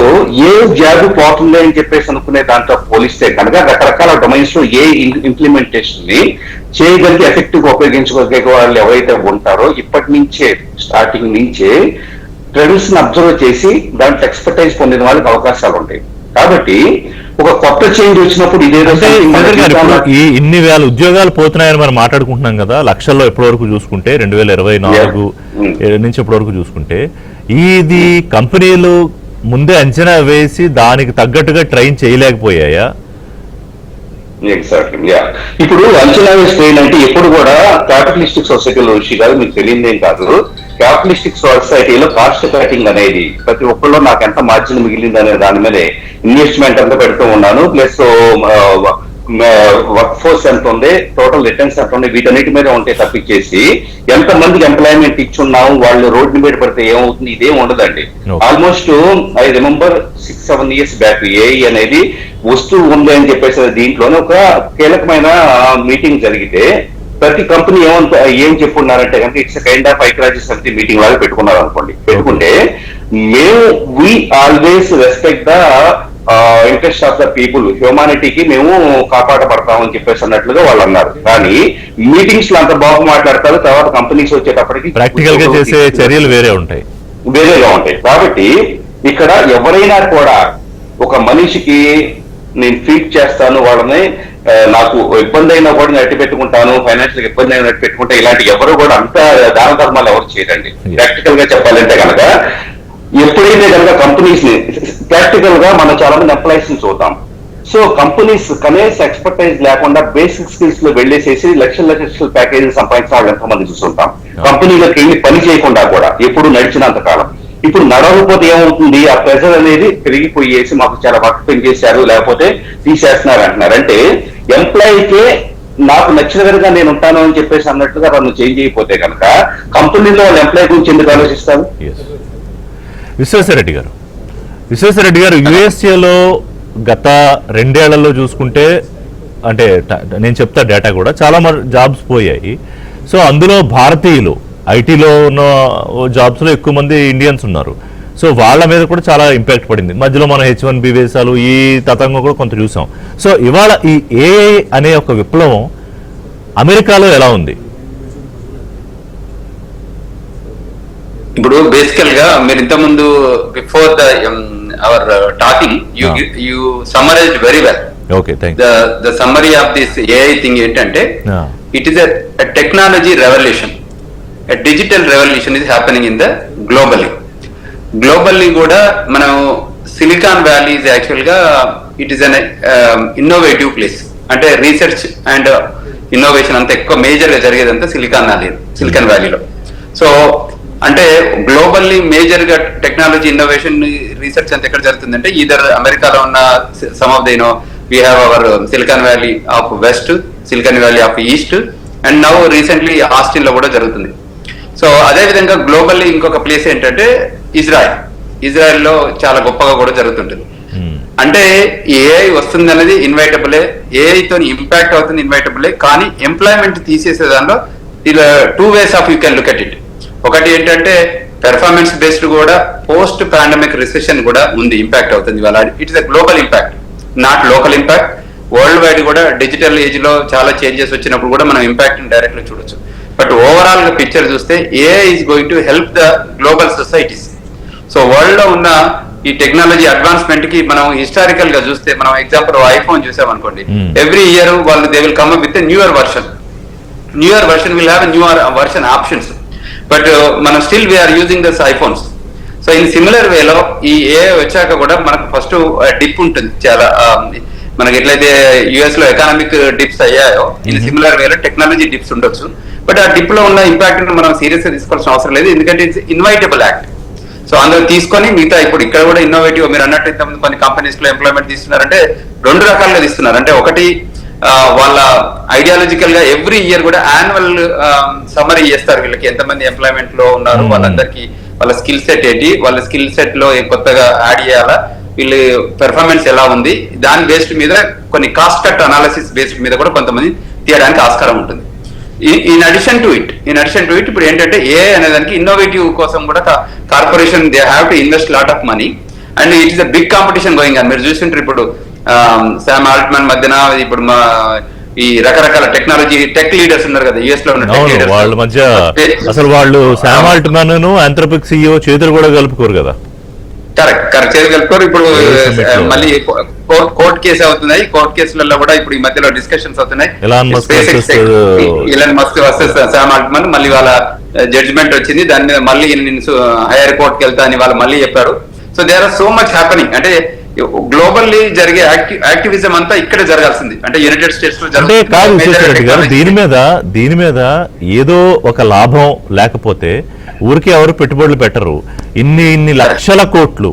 A job పోతుంది అని చెప్పేసి అనుకునే దాంట్లో పోలిస్తే కనుక రకరకాల డొమైన్స్ లో ఏ ఇంప్లిమెంటేషన్ ని చేయగలిగి ఎఫెక్టివ్ గా ఉపయోగించుకోగలిగే వాళ్ళు ఎవరైతే ఉంటారో ఇప్పటి నుంచే స్టార్టింగ్ నుంచే ట్రెండ్స్ ని అబ్జర్వ్ చేసి దాంట్లో ఎక్స్పర్టైజ్ పొందిన వాళ్ళకి అవకాశాలు ఉంటాయి. కాబట్టి ఒక కొత్త చేంజ్ వచ్చినప్పుడు ఇదేదో
ఈ ఇన్ని వేల ఉద్యోగాలు పోతున్నాయని మనం మాట్లాడుకుంటున్నాం కదా, లక్షల్లో ఎప్పటి వరకు చూసుకుంటే 2024 నుంచి ఎప్పటి వరకు చూసుకుంటే, ఇది కంపెనీలు ముందే అంచనా వేసి దానికి తగ్గట్టుగా ట్రైన్ చేయలేకపోయాయా?
Exactly, yeah. ఇప్పుడు అంచనా వేసి ట్రైన్ అంటే ఎప్పుడు కూడా క్యాపిటలిస్టిక్ సొసైటీలో ఋషి గారు మీకు తెలియదేం కాదు. క్యాపిటలిస్టిక్ సొసైటీలో కాస్ట్ కటింగ్ అనేది ప్రతి ఒక్కళ్ళు నాకు ఎంత మార్జిన్ మిగిలింది అనే దాని మీదే ఇన్వెస్ట్మెంట్ అంతా పెడుతూ ఉన్నాను, ప్లస్ వర్క్ ఫోర్స్ ఎంత ఉంది, టోటల్ రిటర్న్స్ ఎంత ఉంది, వీటన్నిటి మీద ఉంటే తప్పించేసి ఎంత మందికి ఎంప్లాయ్మెంట్ ఇచ్చున్నాము, వాళ్ళు రోడ్డు మీద పడితే ఏమవుతుంది, ఇదేం ఉండదండి. Almost I remember 6-7 years back AI అనేది వస్తువు ఉంది అని చెప్పేసి దీంట్లోనే ఒక కీలకమైన మీటింగ్ జరిగితే ప్రతి కంపెనీ ఏం చెప్పున్నారంటే కనుక ఇట్స్ కైండ్ ఆఫ్ ఐక్యరాజ్య సమితి మీటింగ్ లాగా పెట్టుకున్నారు అనుకోండి. పెట్టుకుంటే మేము we always respect the interest of the people, హ్యూమానిటీకి మేము కాపాడబడతామని చెప్పేసి అన్నట్లుగా వాళ్ళు అన్నారు. కానీ మీటింగ్స్ లో అంత బాగా మాట్లాడతారు, తర్వాత కంపెనీస్ వచ్చేటప్పటికి
ప్రాక్టికల్ గా చేసే చర్యలు వేరేగా ఉంటాయి. కాబట్టి ఇక్కడ ఎవరైనా కూడా ఒక మనిషికి నేను ఫీడ్ చేస్తాను, వాళ్ళని నాకు ఇబ్బంది అయినా కూడా నేను అట్టి పెట్టుకుంటాను, ఫైనాన్షియల్ ఇబ్బంది అయినా అట్టి పెట్టుకుంటా, ఇలాంటి ఎవరు కూడా అంత దాన ధర్మాలు ఎవరు చేయరండి. ప్రాక్టికల్ గా చెప్పాలంటే కనుక ఎప్పుడైతే కనుక కంపెనీస్ ని ప్రాక్టికల్ గా మనం చాలా మంది ఎంప్లాయీస్ ని చూద్దాం. సో కంపెనీస్ కనీస ఎక్స్పర్టైజ్ లేకుండా బేసిక్ స్కిల్స్ లో వెళ్ళేసేసి లక్షల ప్యాకేజీలు సంపాదించిన వాళ్ళు ఎంతమంది చూస్తుంటాం.
కంపెనీలకు వెళ్ళి పని చేయకుండా కూడా ఎప్పుడు నడిచినంత కాలం. ఇప్పుడు నడవకపోతే ఏమవుతుంది, ఆ ప్రెజర్ అనేది పెరిగిపోయేసి మాకు చాలా వర్క్ పెంచేశారు లేకపోతే తీసేస్తున్నారు అంటున్నారు. అంటే ఎంప్లాయీకే నాకు నచ్చిన విధంగా నేను ఉంటాను అని చెప్పేసి అన్నట్టుగా వాళ్ళు చేంజ్ అయిపోతే కనుక కంపెనీలో వాళ్ళ ఎంప్లాయీ గురించి ఎందుకు ఆలోచిస్తారు?
విశ్వేశ్వరరెడ్డి గారు యుఎస్ఏలో గత 2 ఏళ్లలో చూసుకుంటే, అంటే నేను చెప్తా డేటా కూడా, చాలా జాబ్స్ పోయాయి. సో అందులో భారతీయులు ఐటీలో ఉన్న జాబ్స్లో ఎక్కువ మంది ఇండియన్స్ ఉన్నారు. సో వాళ్ళ మీద కూడా చాలా ఇంపాక్ట్ పడింది. మధ్యలో మనం H1B వీసాలు ఈ తతంగం కూడా కొంత చూసాం. సో ఇవాళ ఈ ఏఐ అనే ఒక విప్లవం అమెరికాలో ఎలా ఉంది?
ఇప్పుడు బేసికల్ గా మీరు ఇంతకుముందు before the hour talking you summarized very well.
Okay, thanks.
The summary of this AI thing ఏంటంటే it is a technology revolution, a digital revolution is happening in the globally కూడా. మనం సిలికాన్ వ్యాలీ ఈజ్ యాక్చువల్ గా it is an innovative place. అంటే రీసెర్చ్ అండ్ ఇన్నోవేషన్ అంతా ఎక్కువ మేజర్ గా జరిగేదంతా సిలికాన్ వ్యాలీలో. సో అంటే గ్లోబల్లీ మేజర్ గా టెక్నాలజీ ఇన్నోవేషన్ రీసెర్చ్ అంతా ఎక్కడ జరుగుతుందంటే ఈధర్ అమెరికాలో ఉన్న some of the we have our silicon valley of west, silicon valley of east, and now recently Austin లో కూడా జరుగుతుంది. సో అదే విధంగా గ్లోబల్లీ ఇంకొక ప్లేస్ ఏంటంటే ఇజ్రాయెల్ లో చాలా గొప్పగా కూడా జరుగుతుంటుంది. అంటే ఏఐ వస్తుంది అనేది ఇన్వైటబులే, ఏఐతో ఇంపాక్ట్ అవుతుంది ఇన్వైటబులే, కానీ ఎంప్లాయ్మెంట్ తీసేసే దానిలో ఇలా 2 ways of you can look at it. ఒకటి ఏంటంటే పెర్ఫార్మెన్స్ బేస్డ్ కూడా పోస్ట్ పాండమిక్ రిసెషన్ కూడా ఉంది, ఇంపాక్ట్ అవుతుంది ఇవాళ. It is a global impact, not local impact. World wide కూడా డిజిటల్ ఏజ్ లో చాలా చేంజెస్ వచ్చినప్పుడు కూడా మనం ఇంపాక్ట్ డైరెక్ట్ గా చూడొచ్చు. బట్ ఓవరాల్ గా పిక్చర్ చూస్తే AI is going to help the global societies. So world లో ఉన్న ఈ టెక్నాలజీ అడ్వాన్స్మెంట్ కి మనం హిస్టారికల్ గా చూస్తే, మనం ఎగ్జాంపుల్ ఐఫోన్ చూసామనుకోండి, ఎవ్రీ ఇయర్ వాళ్ళు they will come up with newer version will have newer version options. But మనం still we're using those iPhones. So in similar వేలో ఈ ఏఐ వచ్చాక కూడా మనకు ఫస్ట్ డిప్ ఉంటుంది చాలా. మనకి ఎట్లయితే యుఎస్ లో ఎకనామిక్ డిప్స్ అయ్యాయో, ఇన్ సిమిలర్ వేలో టెక్నాలజీ డిప్స్ ఉండొచ్చు. బట్ ఆ డిప్ లో ఉన్న ఇంపాక్ట్ మనం సీరియస్ గా తీసుకోవాల్సిన అవసరం లేదు, ఎందుకంటే ఇట్స్ ఇన్వైటబుల్ యాక్ట్. సో అందులో తీసుకొని మిగతా ఇప్పుడు ఇక్కడ కూడా ఇన్నోవేటివ్, మీరు అన్నట్టు ఇంతకుముందు కొన్ని కంపెనీస్ లో ఎంప్లాయ్మెంట్ తీస్తున్నారంటే 2 రకాలుగా తీస్తున్నారు. అంటే ఒకటి వాళ్ళ ఐడియాలజికల్ గా ఎవ్రీ ఇయర్ కూడా యాన్యువల్ సమ్మరీ చేస్తారు, వీళ్ళకి ఎంతమంది ఎంప్లాయ్మెంట్ లో ఉన్నారు, వాళ్ళందరికీ వాళ్ళ స్కిల్ సెట్ ఏంటి, వాళ్ళ స్కిల్ సెట్ లో కొత్తగా యాడ్ చేయాలా, వీళ్ళు పెర్ఫార్మెన్స్ ఎలా ఉంది, దాని బేస్డ్ మీద కొన్ని కాస్ట్ కట్ అనాలిసిస్ బేస్డ్ మీద కూడా కొంతమంది తీయడానికి ఆస్కారం ఉంటుంది. ఇన్ అడిషన్ టు ఇట్ ఇప్పుడు ఏంటంటే ఏఐ అనేదానికి ఇన్నోవేటివ్ కోసం కూడా corporation they have to invest lot of money, and it is a big competition going on. మీరు చూస్తుంటారు ఇప్పుడు శామ్ ఆల్ట్మన్ మధ్యన ఇప్పుడు మా ఈ రకరకాల టెక్ లీడర్స్ ఉన్నారు కదా యుఎస్ లో ఉన్న
వాళ్ళ మధ్య, అసలు వాళ్ళు శామ్ ఆల్ట్మన్ ఆంథ్రోపిక్ సిఇఓ చేతులు కూడా కలుపుకోరు కదా.
కరెక్ట్ చేయగలుగుతారు. ఇప్పుడు మళ్ళీ కోర్ట్ కేసు అవుతున్నాయి, కోర్ట్ కేసులలో కూడా ఇప్పుడు ఈ మధ్యలో డిస్కషన్స్ అవుతున్నాయి. Elon Musk versus Sam Altman, మళ్ళీ వాళ్ళ జడ్జిమెంట్ వచ్చింది, దాని మీద మళ్ళీ నేను హైయర్ కోర్టుకి వెళ్తా అని వాళ్ళు మళ్ళీ చెప్పారు. So there are so much happening. అంటే గ్లోబల్లీ జరిగే యాక్టివిజం అంతా ఇక్కడ జరగాల్సింది, అంటే యునైటెడ్ స్టేట్స్ లో
దీని మీద ఏదో ఒక లాభం లేకపోతే ఊరికే ఎవరు పెట్టుబడులు పెట్టరు. ఇన్ని లక్షల కోట్లు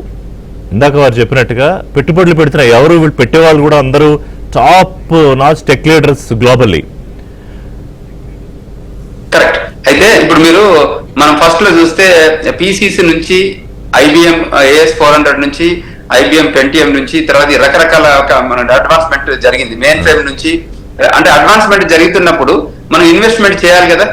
ఇందాక వారు చెప్పినట్టుగా పెట్టుబడులు పెడుతున్నారు ఎవరు, వీళ్ళు పెట్టేవాళ్ళు కూడా అందరూ top notch tech leaders globally.
Correct. అయితే ఇప్పుడు మీరు మనం ఫస్ట్ లో చూస్తే పిసిసి నుంచి ఐబిఎం AS400 నుంచి IBM Pentium నుంచి తర్వాత రకరకాల మన అడ్వాన్స్మెంట్ జరిగింది. మెయిన్ ఫ్రేమ్ నుంచి అంటే అడ్వాన్స్మెంట్ జరుగుతున్నప్పుడు మనం ఇన్వెస్ట్మెంట్ చేయాలి కదా.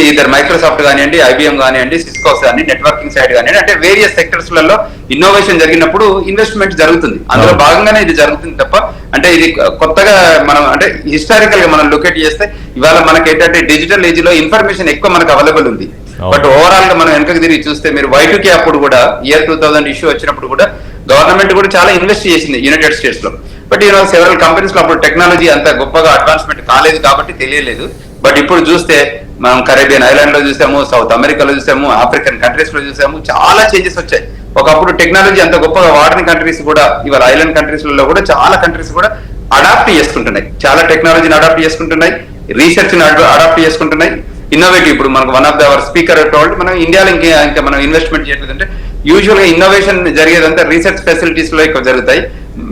ఇద్దరు మైక్రోసాఫ్ట్ కానివ్వండి, IBM కానివ్వండి, సిస్కోస్ కానీ, నెట్వర్కింగ్ సైడ్ కానివ్వండి, అంటే వేరియస్ సెక్టర్స్ లలో ఇన్నోవేషన్ జరిగినప్పుడు ఇన్వెస్ట్మెంట్ జరుగుతుంది. అందులో భాగంగానే ఇది జరుగుతుంది తప్ప అంటే ఇది కొత్తగా మనం అంటే హిస్టారికల్ గా మనం లొకేట్ చేస్తే ఇవాళ మనకి ఏంటంటే డిజిటల్ ఏజ్ లో ఇన్ఫర్మేషన్ ఎక్కువ మనకు అవైలబుల్ ఉంది. బట్ ఓవరాల్ గా మనం వెనకకి తిరిగి చూస్తే మీరు Y2K అప్పుడు కూడా ఇయర్ 2000 ఇష్యూ వచ్చినప్పుడు కూడా గవర్నమెంట్ కూడా చాలా ఇన్వెస్ట్ చేసింది యునైటెడ్ స్టేట్స్ లో. బట్ సెవెరల్ కంపెనీస్ లో అప్పుడు టెక్నాలజీ అంత గొప్పగా అడ్వాన్స్మెంట్ కాలేదు కాబట్టి తెలియలేదు. బట్ ఇప్పుడు చూస్తే మనం కరేబియన్ ఐలాండ్ లో చూసాము, సౌత్ అమెరికాలో చూసాము, ఆఫ్రికన్ కంట్రీస్ లో చూసాము, చాలా చేంజెస్ వచ్చాయి. ఒకప్పుడు టెక్నాలజీ అంత గొప్పగా వాడని కంట్రీస్ కూడా ఇవాళ ఐలాండ్ కంట్రీస్ లో కూడా చాలా కంట్రీస్ కూడా అడాప్ట్ చేసుకుంటున్నాయి, చాలా టెక్నాలజీని అడాప్ట్ చేసుకుంటున్నాయి, రీసెర్చ్ ని అడాప్ట్ చేసుకుంటున్నాయి. ఇన్నోవేటివ్. ఇప్పుడు మనకు one of the our speaker told మనం ఇండియాలో ఇంకా మనం ఇన్వెస్ట్మెంట్ చేయట్లేదు అంటే యూజువల్ గా ఇన్నోవేషన్ జరిగేదంతా రీసెర్చ్ ఫెసిలిటీస్ లో ఎక్కువ జరుగుతాయి.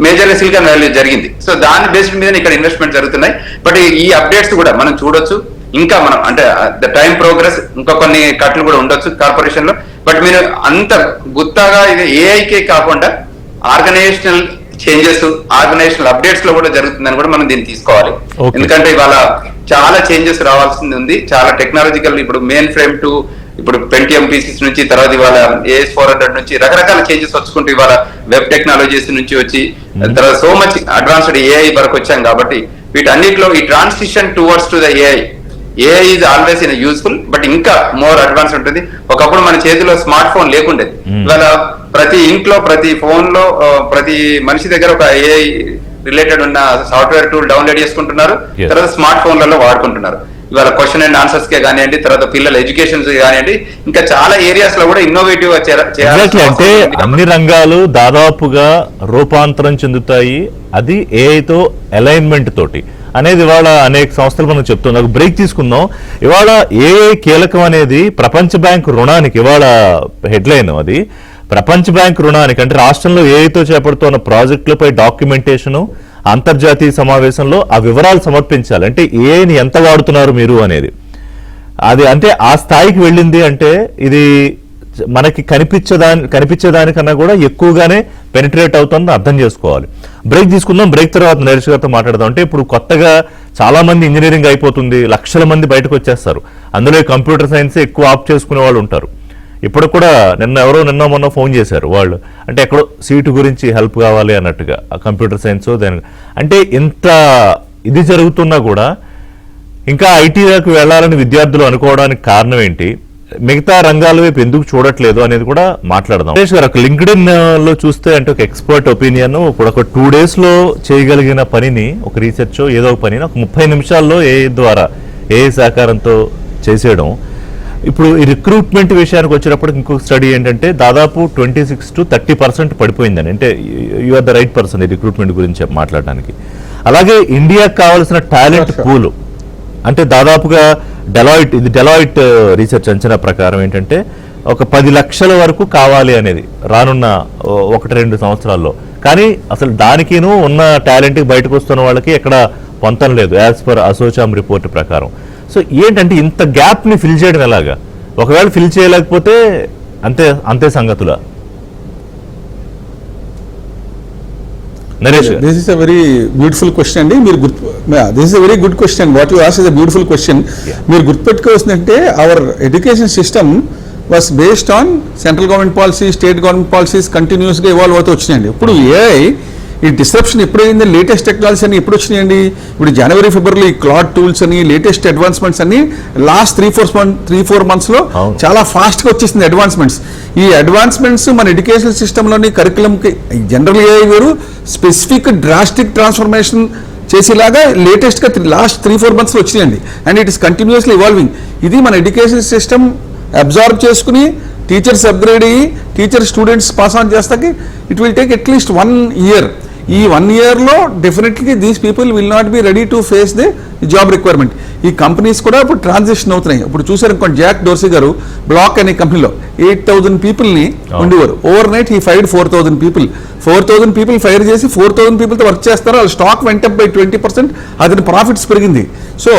మేజర్ గా సిలికాన్ వ్యాలీ జరిగింది. సో దాని బేస్డ్ మీద ఇక్కడ ఇన్వెస్ట్మెంట్ జరుగుతున్నాయి. బట్ ఈ అప్డేట్స్ కూడా మనం చూడొచ్చు. ఇంకా మనం అంటే ద టైం ప్రోగ్రెస్ ఇంకా కొన్ని కట్లు కూడా ఉండొచ్చు కార్పొరేషన్ లో. బట్ మీరు అంత గుత్తాగా ఇది ఏఐకే కాకుండా ఆర్గనైజేషనల్ చేంజెస్, ఆర్గనైజేషనల్ అప్డేట్స్ లో కూడా జరుగుతుందని కూడా మనం దీన్ని తీసుకోవాలి. ఎందుకంటే ఇవాళ చాలా చేంజెస్ రావాల్సింది ఉంది. చాలా టెక్నాలజికల్, ఇప్పుడు మెయిన్ ఫ్రేమ్ టు ఇప్పుడు పెంటియం పీసీస్ నుంచి తర్వాత ఇవాళ AS400 నుంచి రకరకాల చేంజెస్ వచ్చుకుంటూ ఇవాళ వెబ్ టెక్నాలజీస్ నుంచి వచ్చి తర్వాత సో మచ్ అడ్వాన్స్డ్ ఏఐ వరకు వచ్చాం. కాబట్టి వీటన్నిటిలో ఈ transition towards to the AI is always in useful, but ఇంకా మోర్ అడ్వాన్స్ ఉంటుంది. ఒకప్పుడు మన చేతిలో స్మార్ట్ ఫోన్ లేకుండేది. ఇవాళ ప్రతి ఇంట్లో, ప్రతి ఫోన్ లో, ప్రతి మనిషి దగ్గర ఒక ఏఐ రిలేటెడ్ ఉన్న సాఫ్ట్వేర్ టూల్ డౌన్లోడ్ చేసుకుంటున్నారు. తర్వాత స్మార్ట్ ఫోన్లలో వాడుకుంటున్నారు. ఇవాళ క్వశ్చన్ అండ్ ఆన్సర్స్ కే కానివ్వండి, తర్వాత పిల్లల ఎడ్యుకేషన్ కానివ్వండి, ఇంకా చాలా ఏరియాస్ లో కూడా ఇన్నోవేటివ్
చేయాలి. అంటే అన్ని రంగాలు దాదాపుగా రూపాంతరం చెందుతాయి, అది ఏఐతో అలైన్మెంట్ తోటి అనేది ఇవాళ అనేక సంస్థలు మనం చెప్తున్నాం. ఒక బ్రేక్ తీసుకుందాం. ఇవాళ ఏఐ కీలకం అనేది ప్రపంచ బ్యాంక్ రుణానికి, ఇవాళ హెడ్లైన్ అది ప్రపంచ బ్యాంక్ రుణానికి, అంటే రాష్ట్రంలో ఏఐతో చేపడుతున్న ప్రాజెక్టులపై డాక్యుమెంటేషను అంతర్జాతీయ సమావేశంలో ఆ వివరాలు సమర్పించాలి. అంటే ఏఐని ఎంత వాడుతున్నారు మీరు అనేది, అది అంటే ఆ స్థాయికి వెళ్ళింది. అంటే ఇది మనకి కనిపించేదానికన్నా కూడా ఎక్కువగానే పెనిట్రేట్ అవుతుందని అర్థం చేసుకోవాలి. బ్రేక్ తీసుకుందాం. బ్రేక్ తర్వాత నరేష్ గారితో మాట్లాడదాం. అంటే ఇప్పుడు కొత్తగా చాలా మంది ఇంజనీరింగ్ అయిపోతుంది, లక్షల మంది బయటకు వచ్చేస్తారు. అందులో కంప్యూటర్ సైన్స్ ఎక్కువ ఆప్ చేసుకునే వాళ్ళు ఉంటారు. ఇప్పుడు కూడా నిన్న మొన్న ఫోన్ చేశారు వాళ్ళు, అంటే ఎక్కడో సీటు గురించి హెల్ప్ కావాలి అన్నట్టుగా కంప్యూటర్ సైన్స్. దాని అంటే ఇంత ఇది జరుగుతున్నా కూడా ఇంకా ఐటీలోకి వెళ్ళాలని విద్యార్థులు అనుకోవడానికి కారణం ఏంటి, మిగతా రంగాల వైపు ఎందుకు చూడట్లేదు అనేది కూడా మాట్లాడదాం. నరేష్ గారు, ఒక లింక్డ్ఇన్ లో చూస్తే అంటే ఒక ఎక్స్పర్ట్ ఒపీనియన్, ఇప్పుడు ఒక 2 days లో చేయగలిగిన పనిని, ఒక రీసెర్చ్ ఏదో ఒక పనిని ఒక 30 నిమిషాల్లో ఏఐ ద్వారా, ఏఐ సహకారంతో చేసేయడం. ఇప్పుడు ఈ రిక్రూట్మెంట్ విషయానికి వచ్చినప్పుడు ఇంకొక స్టడీ ఏంటంటే దాదాపు 26 to 30% పడిపోయిందని. అంటే you are the right person ఈ రిక్రూట్మెంట్ గురించి మాట్లాడడానికి. అలాగే ఇండియాకి కావాల్సిన టాలెంట్ పూల్ అంటే దాదాపుగా డెలాయిట్ రీసెర్చ్ అంచనా ప్రకారం ఏంటంటే ఒక 10 లక్షల వరకు కావాలి అనేది రానున్న 1-2 సంవత్సరాల్లో. కానీ అసలు దానికిను ఉన్న టాలెంట్ బయటకు వస్తున్న వాళ్ళకి ఎక్కడ పొంతం లేదు, యాజ్ పర్ అసోచామ్ రిపోర్ట్ ప్రకారం. సో ఏంటంటే ఇంత గ్యాప్ ని ఫిల్ చేయడం ఎలాగా? ఒకవేళ ఫిల్ చేయలేకపోతే అంతే సంగతుల. నరేష్,
this is a very beautiful question అండి. This is a very good question. What you ask is a beautiful question. మీరు గుర్తుపెట్టుకోవాల్సిందంటే our education system was based on central government policy, state government policies continuous గా ఇవాల్వ్ అవుతూ వచ్చినాయండి. ఇప్పుడు ఏఐ ఈ డిస్రప్షన్ ఎప్పుడైంది, లేటెస్ట్ టెక్నాలజీస్ అన్ని ఎప్పుడు వచ్చినాయండి. ఇప్పుడు జనవరి ఫిబ్రవరి క్లాడ్ టూల్స్ అని, లేటెస్ట్ అడ్వాన్స్మెంట్స్ అన్ని లాస్ట్ 3-4 months లో చాలా ఫాస్ట్ గా వచ్చేసింది అడ్వాన్స్మెంట్స్. ఈ అడ్వాన్స్మెంట్స్ మన ఎడ్యుకేషన్ సిస్టంలోని కరికులంకి జనరల్ ఏఐ వేరు, స్పెసిఫిక్ డ్రాస్టిక్ ట్రాన్స్ఫర్మేషన్ చేసేలాగా లేటెస్ట్ గా లాస్ట్ 3-4 months లో వచ్చినాయండి. And it is continuously evolving. ఇది మన ఎడ్యుకేషన్ సిస్టమ్ అబ్జార్బ్ చేసుకుని టీచర్స్ అప్గ్రేడ్ అయ్యి టీచర్ స్టూడెంట్స్ పాస్ ఆన్ చేస్తాకి it will take at least 1 year. ఈ 1 year లో definitely these people will not be ready to face the job requirement. ఈ కంపెనీస్ కూడా ఇప్పుడు ట్రాన్సిషన్ అవుతున్నాయి. ఇప్పుడు చూసారు అనుకోండి, జాక్ డోర్సీ గారు బ్లాక్ అనే కంపెనీలో 8,000 పీపుల్ని ఉండేవారు. Over night he fired 4,000 people. 4,000 people fire చేసి 4,000 పీపుల్తో వర్క్ చేస్తారు. వాళ్ళ స్టాక్ వెంట బై 20%. అతని ప్రాఫిట్స్ పెరిగింది. So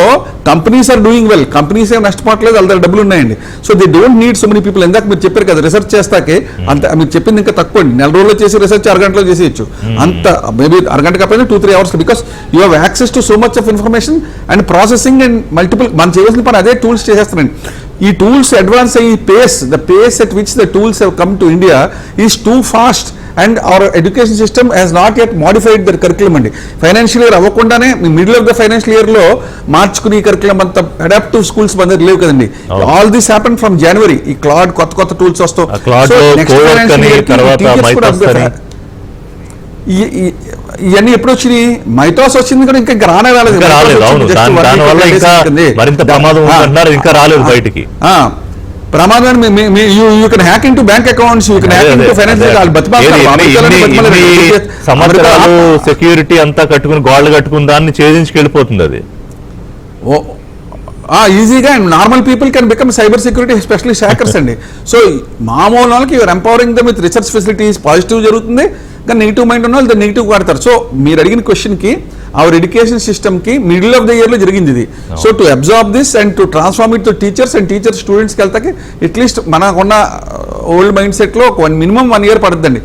companies are doing well, companies ఏం నష్టపోవట్లేదు, వాళ్ళ దగ్గర డబ్బులు ఉన్నాయండి. So they don't need so many people. ఇందాక మీరు చెప్పారు కదా, రీసెర్చ్ చేస్తాకే అంత మీరు చెప్పింది ఇంకా తక్కువ అండి. 4 రోజుల్లో చేసి రీసెర్చ్ 1 గంటలో చేసేయచ్చు. అంత మేబీ 1 గంట కాకపోయినా 2-3 hours, because you have access to so much of information and processing and multiple. మనం చేయాల్సిన పని అదే టూల్స్ చేసేస్తానండి. ఈ టూల్స్ అడ్వాన్స్ అయ్యి the pace at which the tools have come to India is too fast. And our education system has not yet modified their curriculum అండి. ఫైనాన్షియల్ ఇయర్ అవ్వకుండానే middle of the financial year లో మార్చుకుని కరికులం అంత అడాప్టివ్ స్కూల్స్ మన దగ్గర లేవు కదండి. All this happen from January. ఈ క్లాడ్ కొత్త టూల్స్ వస్తాయి. ఇవన్నీ ఎప్పుడు వచ్చినాయి? మైటాస్ వచ్చింది కూడా ఇంకా రానే రాలేదు. ప్రమాదాన్ని you can hack in to bank accounts, you can hack in to financial.
Security అంతా కట్టుకుని గోల్డ్ కట్టుకుని దాన్ని ఛేదించుకెళ్ళిపోతుంది అది.
ఈజీగా and normal people can become cyber security specialist hackers అండి. సో మామూలు వాళ్ళకి you're empowering them with research facilities, positive జరుగుతుంది, కానీ నెగిటివ్ మైండ్ ఉన్న వాళ్ళు నెగిటివ్ వాడతారు. సో మీరు అడిగిన క్వశ్చన్కి అవర్ ఎడ్యుకేషన్ సిస్టమ్కి మిడిల్ ఆఫ్ ద ఇయర్లో జరిగింది ఇది. So to absorb this and to transform it to teachers and teachers స్టూడెంట్స్కి వెళ్తాకి అట్లీస్ట్ మనకున్న ఓల్డ్ మైండ్ సెట్లో ఒక మినిమం 1 year పడుతుందండి.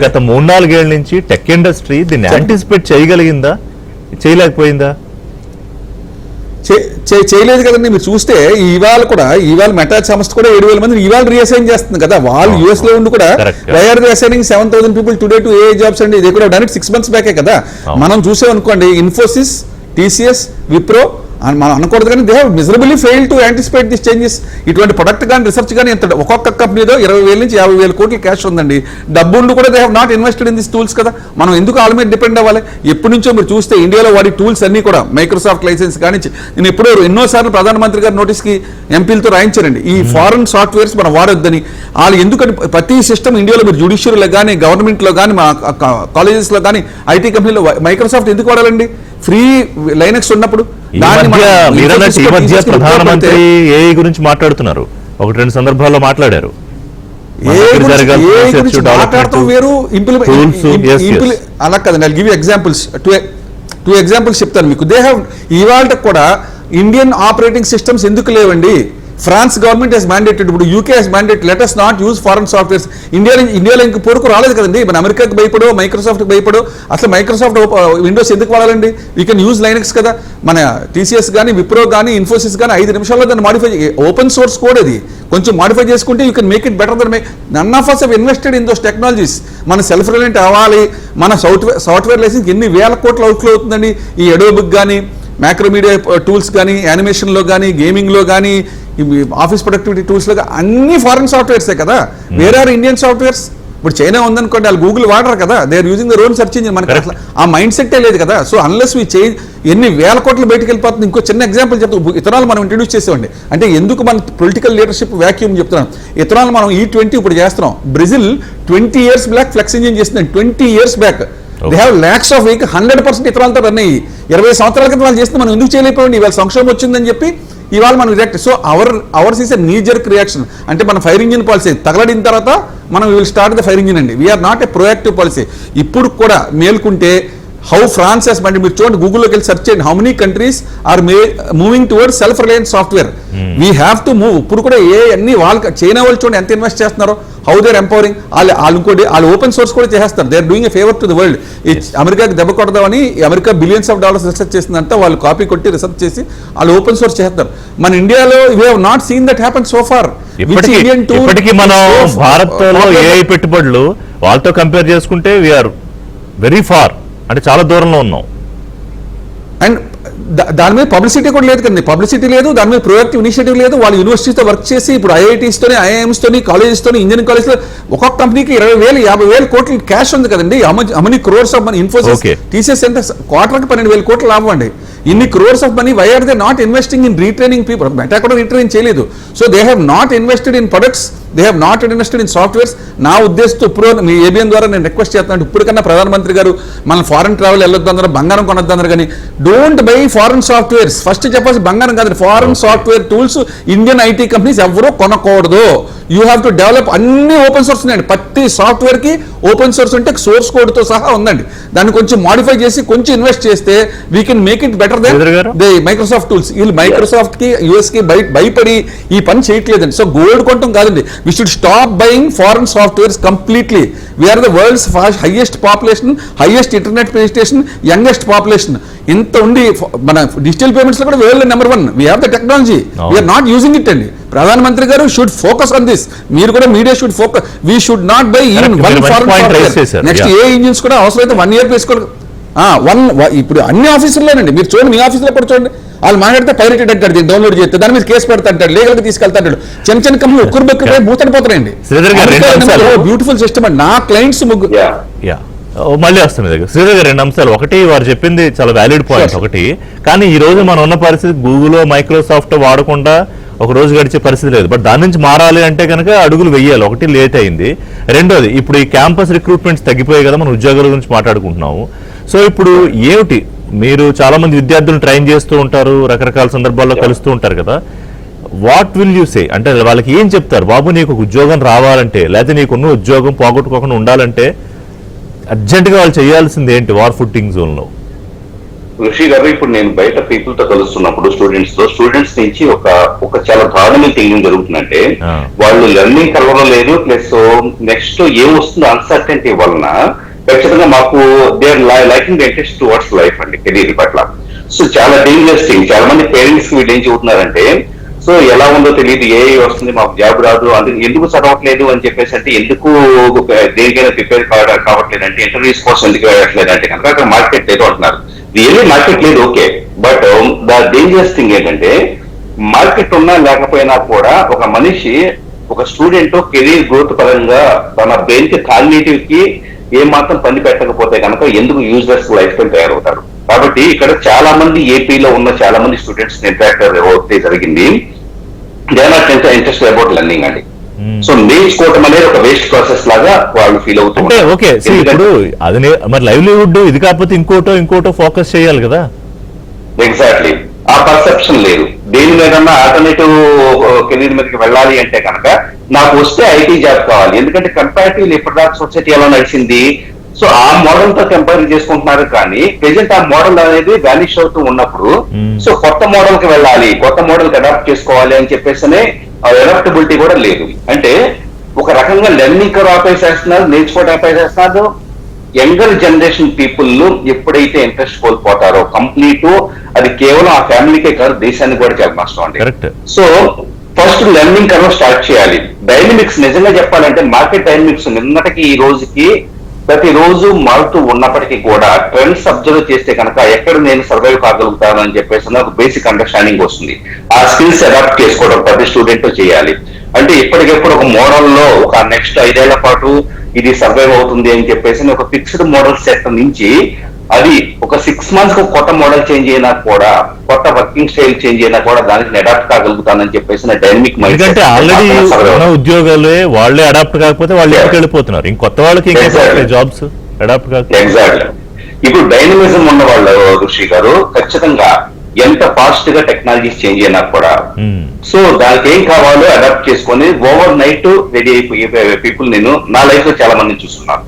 గత 3-4 ఏళ్ల నుంచి టెక్ ఇండస్ట్రీ దీన్ని యాంటిసిపేట్ చేయగలిగిందా, చేయలేకపోయిందా?
చేయలేదు కదండి. మీరు చూస్తే ఇవాళ మెటా సంస్థ కూడా 7,000 మందిని ఇవాళ రీఅసైన్ చేస్తుంది కదా. వాళ్ళు యూఎస్ లో ఉండి కూడా we're reassigning 7,000 people today to a jobs అండి. ఇది కూడా డన్ ఇట్ 6 months బ్యాకే కదా. మనం చూసామనుకోండి ఇన్ఫోసిస్, టీసీఎస్, విప్రో అని మనం అనకూడదు, కానీ they have miserably fail to anticipate this changes. ఇటువంటి ప్రొడక్ట్ కానీ రీసెర్చ్ కానీ ఎంత ఒక్కొక్క కంపెనీలో 20,000 నుంచి 50,000 కోట్ల క్యాష్ ఉందండి. డబ్బు ఉండి కూడా they have not invested in this tools కదా. మనం ఎందుకు వాళ్ళ మీద డిపెండ్ అవ్వాలి? ఎప్పటి నుంచో మీరు చూస్తే ఇండియాలో వాడి టూల్స్ అన్ని కూడా మైక్రోసాఫ్ట్ లైసెన్స్ కానీ నేను ఎన్నోసార్లు ప్రధానమంత్రి గారి నోటీస్కి ఎంపీలతో రాయించారండి ఈ ఫారెన్ సాఫ్ట్వేర్స్ మనం వాడొద్దని. వాళ్ళు ఎందుకని ప్రతి సిస్టమ్ ఇండియాలో మీరు జ్యుడిషియరీలో కానీ గవర్నమెంట్లో కానీ మా కాలేజెస్లో కానీ ఐటీ కంపెనీలో మైక్రోసాఫ్ట్ ఎందుకు వాడాలండి? ఫ్రీ లైనక్స్ ఉన్నప్పుడు.
ప్రధానమంత్రి ఏఐ గురించి మాట్లాడుతున్నారు, 1-2 సందర్భాల్లో మాట్లాడారు.
అలా కదండి. I give you examples, two examples చెప్తాను మీకు. దే హ్యావ్ ఇవాళ కూడా ఇండియన్ ఆపరేటింగ్ సిస్టమ్స్ ఎందుకు లేవండి? ఫ్రాన్స్ గవర్నమెంట్ హెస్ మ్యాండేటెడ్, ఇప్పుడు UK has mandated let us not use foreign softwares. ఇండియాలో ఇంక పొరుకు రాలేదు కదండి. మన అమెరికాకి భయపడో, మైక్రోసాఫ్ట్కి భయపడో అసలు మైక్రోసాఫ్ట్ విండోస్ ఎందుకు వాడాలండి? వీ కెన్ యూజ్ లైనక్స్ కదా. మన టీసీఎస్ కానీ, విప్రో కానీ, ఇన్ఫోసిస్ కానీ 5 నిమిషాల్లో దాన్ని మాడిఫై, ఓపెన్ సోర్స్ కోడ్ అది కొంచెం మాడిఫై చేసుకుంటే you can make it better than none of us have invested in those technologies. మన సెల్ఫ్ రిలయంట్ అవ్వాలి. మన సాఫ్ట్వేర్ లైసెన్స్ ఎన్ని వేల కోట్ల అవుట్లో అవుతుందండి. ఈ అడోబుక్ కానీ, మ్యాక్రోమీడియా టూల్స్ కానీ, యానిమేషన్లో కానీ, గేమింగ్లో కానీ, ఆఫీస్ ప్రొడక్టివిటీ టూల్స్లో అన్ని ఫారెన్ సాఫ్ట్వేర్సే కదా. వేరే ఆర్ ఇండియన్ సాఫ్ట్వేర్స్. ఇప్పుడు చైనా ఉందనుకోండి, వాళ్ళు గూగుల్ వాడరు కదా, they are using their own search engine. మనకి అసలు ఆ మైండ్ సెట్టే లేదు కదా. సో అన్లెస్ వీ చేంజ్, ఎన్ని వేల కోట్లు బయటకు వెళ్ళిపోతుంది. ఇంకో చిన్న ఎగ్జాంపుల్ చెప్తాం. ఇతరాలు మనం ఇంట్రడ్యూస్ చేసేవండి. అంటే ఎందుకు మన పొలిటికల్ లీడర్షిప్ వ్యాక్యూమ్ చెప్తున్నాం. ఇతరాలు మనం E20 ఇప్పుడు చేస్తున్నాం. Brazil 20 years back flex engine చేస్తుంది. 20 years back they have lakhs of vehicle 100% ఇతరాలతో రన్ అయ్యి 20 సంవత్సరాల క్రితం వాళ్ళు చేస్తే మనం ఎందుకు చేయలేకపోయింది? ఇవాళ సంక్షోభం వచ్చిందని చెప్పి ఇవాళ మనం react. So hours is a నీ జర్క్ రియాక్షన్. అంటే మన ఫైర్ ఇంజిన్ పాలసీ తగలడిన తర్వాత మనం will start the fire engine అండి. We're not a proactive policy. ఇప్పుడు కూడా మేల్కుంటే హౌ ఫ్రాన్స్ హెస్ మైండెడ్. మీరు చూడండి, గూగుల్లోకి వెళ్ళి సెర్చ్ చేయండి, how many countries are moving towards self reliance software. We have to move. ఇప్పుడు కూడా అన్ని వాళ్ళకి చైనా వాళ్ళు చూడండి ఎంత ఇన్వెస్ట్ చేస్తున్నారో, హౌ దేర్ ఎంపవరింగ్. వాళ్ళు ఇంకోటి వాళ్ళు ఓపెన్ సోర్స్ కూడా చేస్తారు. They are doing a favour to the world. అమెరికాకి దెబ్బ కొడదామని అమెరికా $billions రీసెర్చ్ చేసిందంటే వాళ్ళు కాపీ కొట్టి రీసెర్చ్ చేసి వాళ్ళు ఓపెన్ సోర్స్ చేస్తారు. మన ఇండియాలో we have not seen that happen so far.
ఇప్పటికీ మనం భారత్ లో ఏఐ పెట్టుబడులు వాళ్ళతో కంపేర్ చేసుకుంటే వీఆర్ వెరీ ఫార్, అంటే చాలా దూరంలో ఉన్నాం.
అండ్ దాని మీద పబ్లిసిటీ కూడా లేదు కదండి. పబ్లిసిటీ లేదు, దాని మీద ప్రొయాక్టివ్ ఇనిషియేటివ్ లేదు. వాళ్ళు యూనివర్సిటీతో వర్క్ చేసి ఇప్పుడు ఐఐటీస్తోని, ఐఐఎంస్తోని, కాలేజెస్తోని, ఇంజనీరింగ్ కాలేజ్లో ఒక్కొక్క కంపెనీకి 20,000, 50,000 కోట్ల క్యాష్ ఉంది కదండి. అమని crores of money. Infosys, TCS ఎంత క్వార్టర్కి 12,000 కోట్లు లాభం అండి. ఇన్ని crores of money, why are they not investing in retraining people? Meta కూడా రీట్రైన్ చేయలేదు. So they have not invested in products, they have not invested in softwares. నా ఉద్దేశంతో ఇప్పుడు మీ ఏబిఎన్ ద్వారా నేను రిక్వెస్ట్ చేస్తున్నాను, ఇప్పటికన్నా ప్రధానమంత్రి గారు మన ఫారెన్ ట్రావెల్ వెళ్ళొద్దు అందరూ, బంగారం కొనొద్దు అందరు, కానీ don't buy foreign softwares. First చెప్పాల్సి బంగారం కాదు, foreign software tools Indian IT companies ఎవరూ కొనకూడదు. You have to develop. అన్ని ఓపెన్ సోర్స్ ఉన్నాయండి. ప్రతి సాఫ్ట్వేర్ కి ఓపెన్ సోర్స్ ఉంటే సోర్స్ కోడ్ తో సహా ఉందండి. దాన్ని కొంచెం మాడిఫై చేసి కొంచెం ఇన్వెస్ట్ చేస్తే we can make it better than the Microsoft tools. వీళ్ళు మైక్రోసాఫ్ట్ కి, యూఎస్ కి భయపడి ఈ పని చేయట్లేదండి. సో గోల్డ్ కొనటం కాదండి. We should stop buying foreign softwares completely. We're the world's highest population, highest internet penetration, youngest population. ఇంత ఉండి మన డిజిటల్ పేమెంట్స్ లో కూడా world number 1. We have the technology, we're not using it అండి. ప్రధానమంత్రి గారు షుడ్ ఫోకస్ ఆన్ దిస్. మీరు కూడా media should focus. We should not by even one foreign software. Next A engines కూడా అవసరమైతే 1 year వేసుకోవాలి. ఇప్పుడు అన్ని ఆఫీసుల్లోనండి. మీరు చూడండి, మీ ఆఫీసులో కూడా చూడండి, వాళ్ళు మాట్లాడితే పైరేటెడ్ అంటాడు, దీన్ని డౌన్లోడ్ చేస్తే దాని మీద కేసు పెడతా అంటాడు, లీగల్ గా తీసుకెళ్తాడు. చిన్న చిన్న కంపెనీలు ఒక్కరు బెక్కరు మూతడిపోతారండి. బ్యూటిఫుల్ సిస్టమ్ అండి. నా క్లయింట్స్
మళ్ళీ వస్తుంది దగ్గర. శ్రీధర్ గారు 2 అంశాలు. ఒకటి, వారు చెప్పింది చాలా వ్యాలిడ్ పాయింట్ ఒకటి, కానీ ఈ రోజు మనం ఉన్న పరిస్థితి గూగుల్, మైక్రోసాఫ్ట్ వాడకుండా ఒక రోజు గడిచే పరిస్థితి లేదు. బట్ దాని నుంచి మారాలి అంటే కనుక అడుగులు వెయ్యాలి. ఒకటి, లేట్ అయింది. రెండోది, ఇప్పుడు ఈ క్యాంపస్ రిక్రూట్మెంట్స్ తగ్గిపోయాయి కదా, మనం ఉద్యోగాల గురించి మాట్లాడుకుంటున్నాము. సో ఇప్పుడు ఏమిటి మీరు చాలా మంది విద్యార్థులను ట్రైన్ చేస్తూ ఉంటారు, రకరకాల సందర్భాల్లో కలుస్తూ ఉంటారు కదా, వాట్ విల్ యూ సే? అంటే వాళ్ళకి ఏం చెప్తారు? బాబు నీకు ఒక ఉద్యోగం రావాలంటే, లేకపోతే నీకున్న ఉద్యోగం పోగొట్టుకోకుండా ఉండాలంటే అర్జెంటుగా వాళ్ళు చేయాల్సింది ఏంటి వార్ ఫుట్టింగ్ జోన్ లో?
ఋషి గారు, ఇప్పుడు నేను బయట పీపుల్ తో కలుస్తున్నప్పుడు స్టూడెంట్స్ నుంచి ఒక చాలా దారుణమైన థింకింగ్ జరుగుతుందంటే, వాళ్ళు లెర్నింగ్ కలవడం లేదు, ప్లస్ నెక్స్ట్ ఏం వస్తుందో అన్సర్టెంటీ వలన ఖచ్చితంగా మాకు they are liking the interest towards life అండి, కెరీర్ పట్ల. సో చాలా డేంజరస్ థింగ్. చాలా మంది పేరెంట్స్ కి వీళ్ళు ఏం చెబుతున్నారంటే, సో ఎలా ఉందో తెలియదు, ఏ వస్తుంది మాకు జాబ్ రాదు, అందుకు ఎందుకు చదవట్లేదు అని చెప్పేసి అంటే, ఎందుకు దేనికైనా ప్రిపేర్ కావట్లేదు అంటే, ఇంటర్వ్యూస్ కోసం ఎందుకు వెళ్ళట్లేదు అంటే కనుక అక్కడ మార్కెట్ లేదు అంటున్నారు. రియల్లీ మార్కెట్ లేదు, okay, but the dangerous thing ఏంటంటే, మార్కెట్ ఉన్నా లేకపోయినా కూడా ఒక మనిషి, ఒక స్టూడెంట్ కెరీర్ గ్రోత్ పరంగా తన బ్రెయిన్ కి కాగ్నిటివ్ కి ఏ మాత్రం పని పెట్టకపోతే కనుక ఎందుకు యూజ్లెస్ లైఫ్ స్టైల్ తయారవుతారు. కాబట్టి ఇక్కడ చాలా మంది ఏపీలో ఉన్న చాలా మంది స్టూడెంట్స్ ఇంట్రాక్ట్ అవుతే జరిగింది, they are not interest about learning అండి. సో నేర్చుకోవటం అనేది ఒక వేస్ట్ ప్రాసెస్ లాగా వాళ్ళు ఫీల్ అవుతుంటే,
ఓకే, ఇప్పుడు అది మరి లైవ్లీహుడ్ ఇది కాకపోతే ఇంకోటో ఫోకస్ చేయాలి కదా.
ఎగ్జాక్ట్లీ, ఆ పర్సెప్షన్ లేదు. దేని మీద ఆల్టర్నేటివ్ కెరీర్ మీదకి వెళ్ళాలి అంటే కనుక నాకు వస్తే ఐటీ జాబ్ కావాలి, ఎందుకంటే కంపారిటివ్లీ ఇప్పటిదాకా సొసైటీ ఎలా నడిచింది, సో ఆ మోడల్ తో కంపేర్ చేసుకుంటున్నారు. కానీ ప్రెసెంట్ ఆ మోడల్ అనేది వానిష్ అవుతూ ఉన్నప్పుడు, సో కొత్త మోడల్ కి వెళ్ళాలి, కొత్త మోడల్ కి అడాప్ట్ చేసుకోవాలి అని చెప్పేసి అడాప్టబిలిటీ కూడా లేదు. అంటే ఒక రకంగా లెర్నింగ్ ఆపేసేస్తున్నారు, నేర్చుకోవడం ఆపేసేస్తున్నారు. యంగర్ జనరేషన్ పీపుల్ ఎప్పుడైతే ఇంట్రెస్ట్ కోల్పోతారో కంప్లీట్, అది కేవలం ఆ ఫ్యామిలీకే కాదు, దేశానికి కూడా చాలా నష్టం అండి. So first learning curve start చేయాలి. డైనమిక్స్ నిజంగా చెప్పాలంటే, మార్కెట్ డైనమిక్స్ నిన్నటికి ఈ రోజుకి ప్రతిరోజు మారుతూ ఉన్నప్పటికీ కూడా ట్రెండ్స్ అబ్జర్వ్ చేస్తే కనుక ఎక్కడ నేను సర్వైవ్ కాగలుగుతాను అని చెప్పేసి ఒక బేసిక్ అండర్స్టాండింగ్ వస్తుంది. ఆ స్కిల్స్ అడాప్ట్ చేసుకోవడం ప్రతి స్టూడెంట్ చేయాలి. అంటే ఇప్పటికెప్పుడు ఒక మోడల్లో ఒక నెక్స్ట్ 5 ఏళ్ల పాటు ఇది సర్వైవ్ అవుతుంది అని చెప్పేసి ఒక ఫిక్స్డ్ మోడల్ సెట్ నుంచి అది ఒక 6 months కు కొత్త మోడల్ చేంజ్ అయినా కూడా, కొత్త వర్కింగ్ స్టైల్ చేంజ్ అయినా కూడా దానికి అడాప్ట్ కాగలుగుతానని చెప్పేసి డైనమిక్ మైండ్.
ఎందుకంటే ఆల్రెడీ ఉన్న ఉద్యోగాలే వాళ్ళే అడాప్ట్ కాకపోతే వాళ్ళు ఎక్కడికి వెళ్ళిపోతున్నారు, ఇంకొత్త వాళ్ళకి జాబ్స్ అడాప్ట్ కాకపోతే.
ఎగ్జాక్ట్లీ. ఇప్పుడు డైనమిజం ఉన్న వాళ్ళు ఋషి గారు ఖచ్చితంగా ఎంత ఫాస్ట్ గా టెక్నాలజీస్ చేంజ్ అయినా కూడా, సో దానికి ఏం కావాలో అడాప్ట్ చేసుకొని ఓవర్ నైట్ రెడీ అయిపోయే పీపుల్ నేను నా లైఫ్ లో చాలా మందిని చూస్తున్నాను.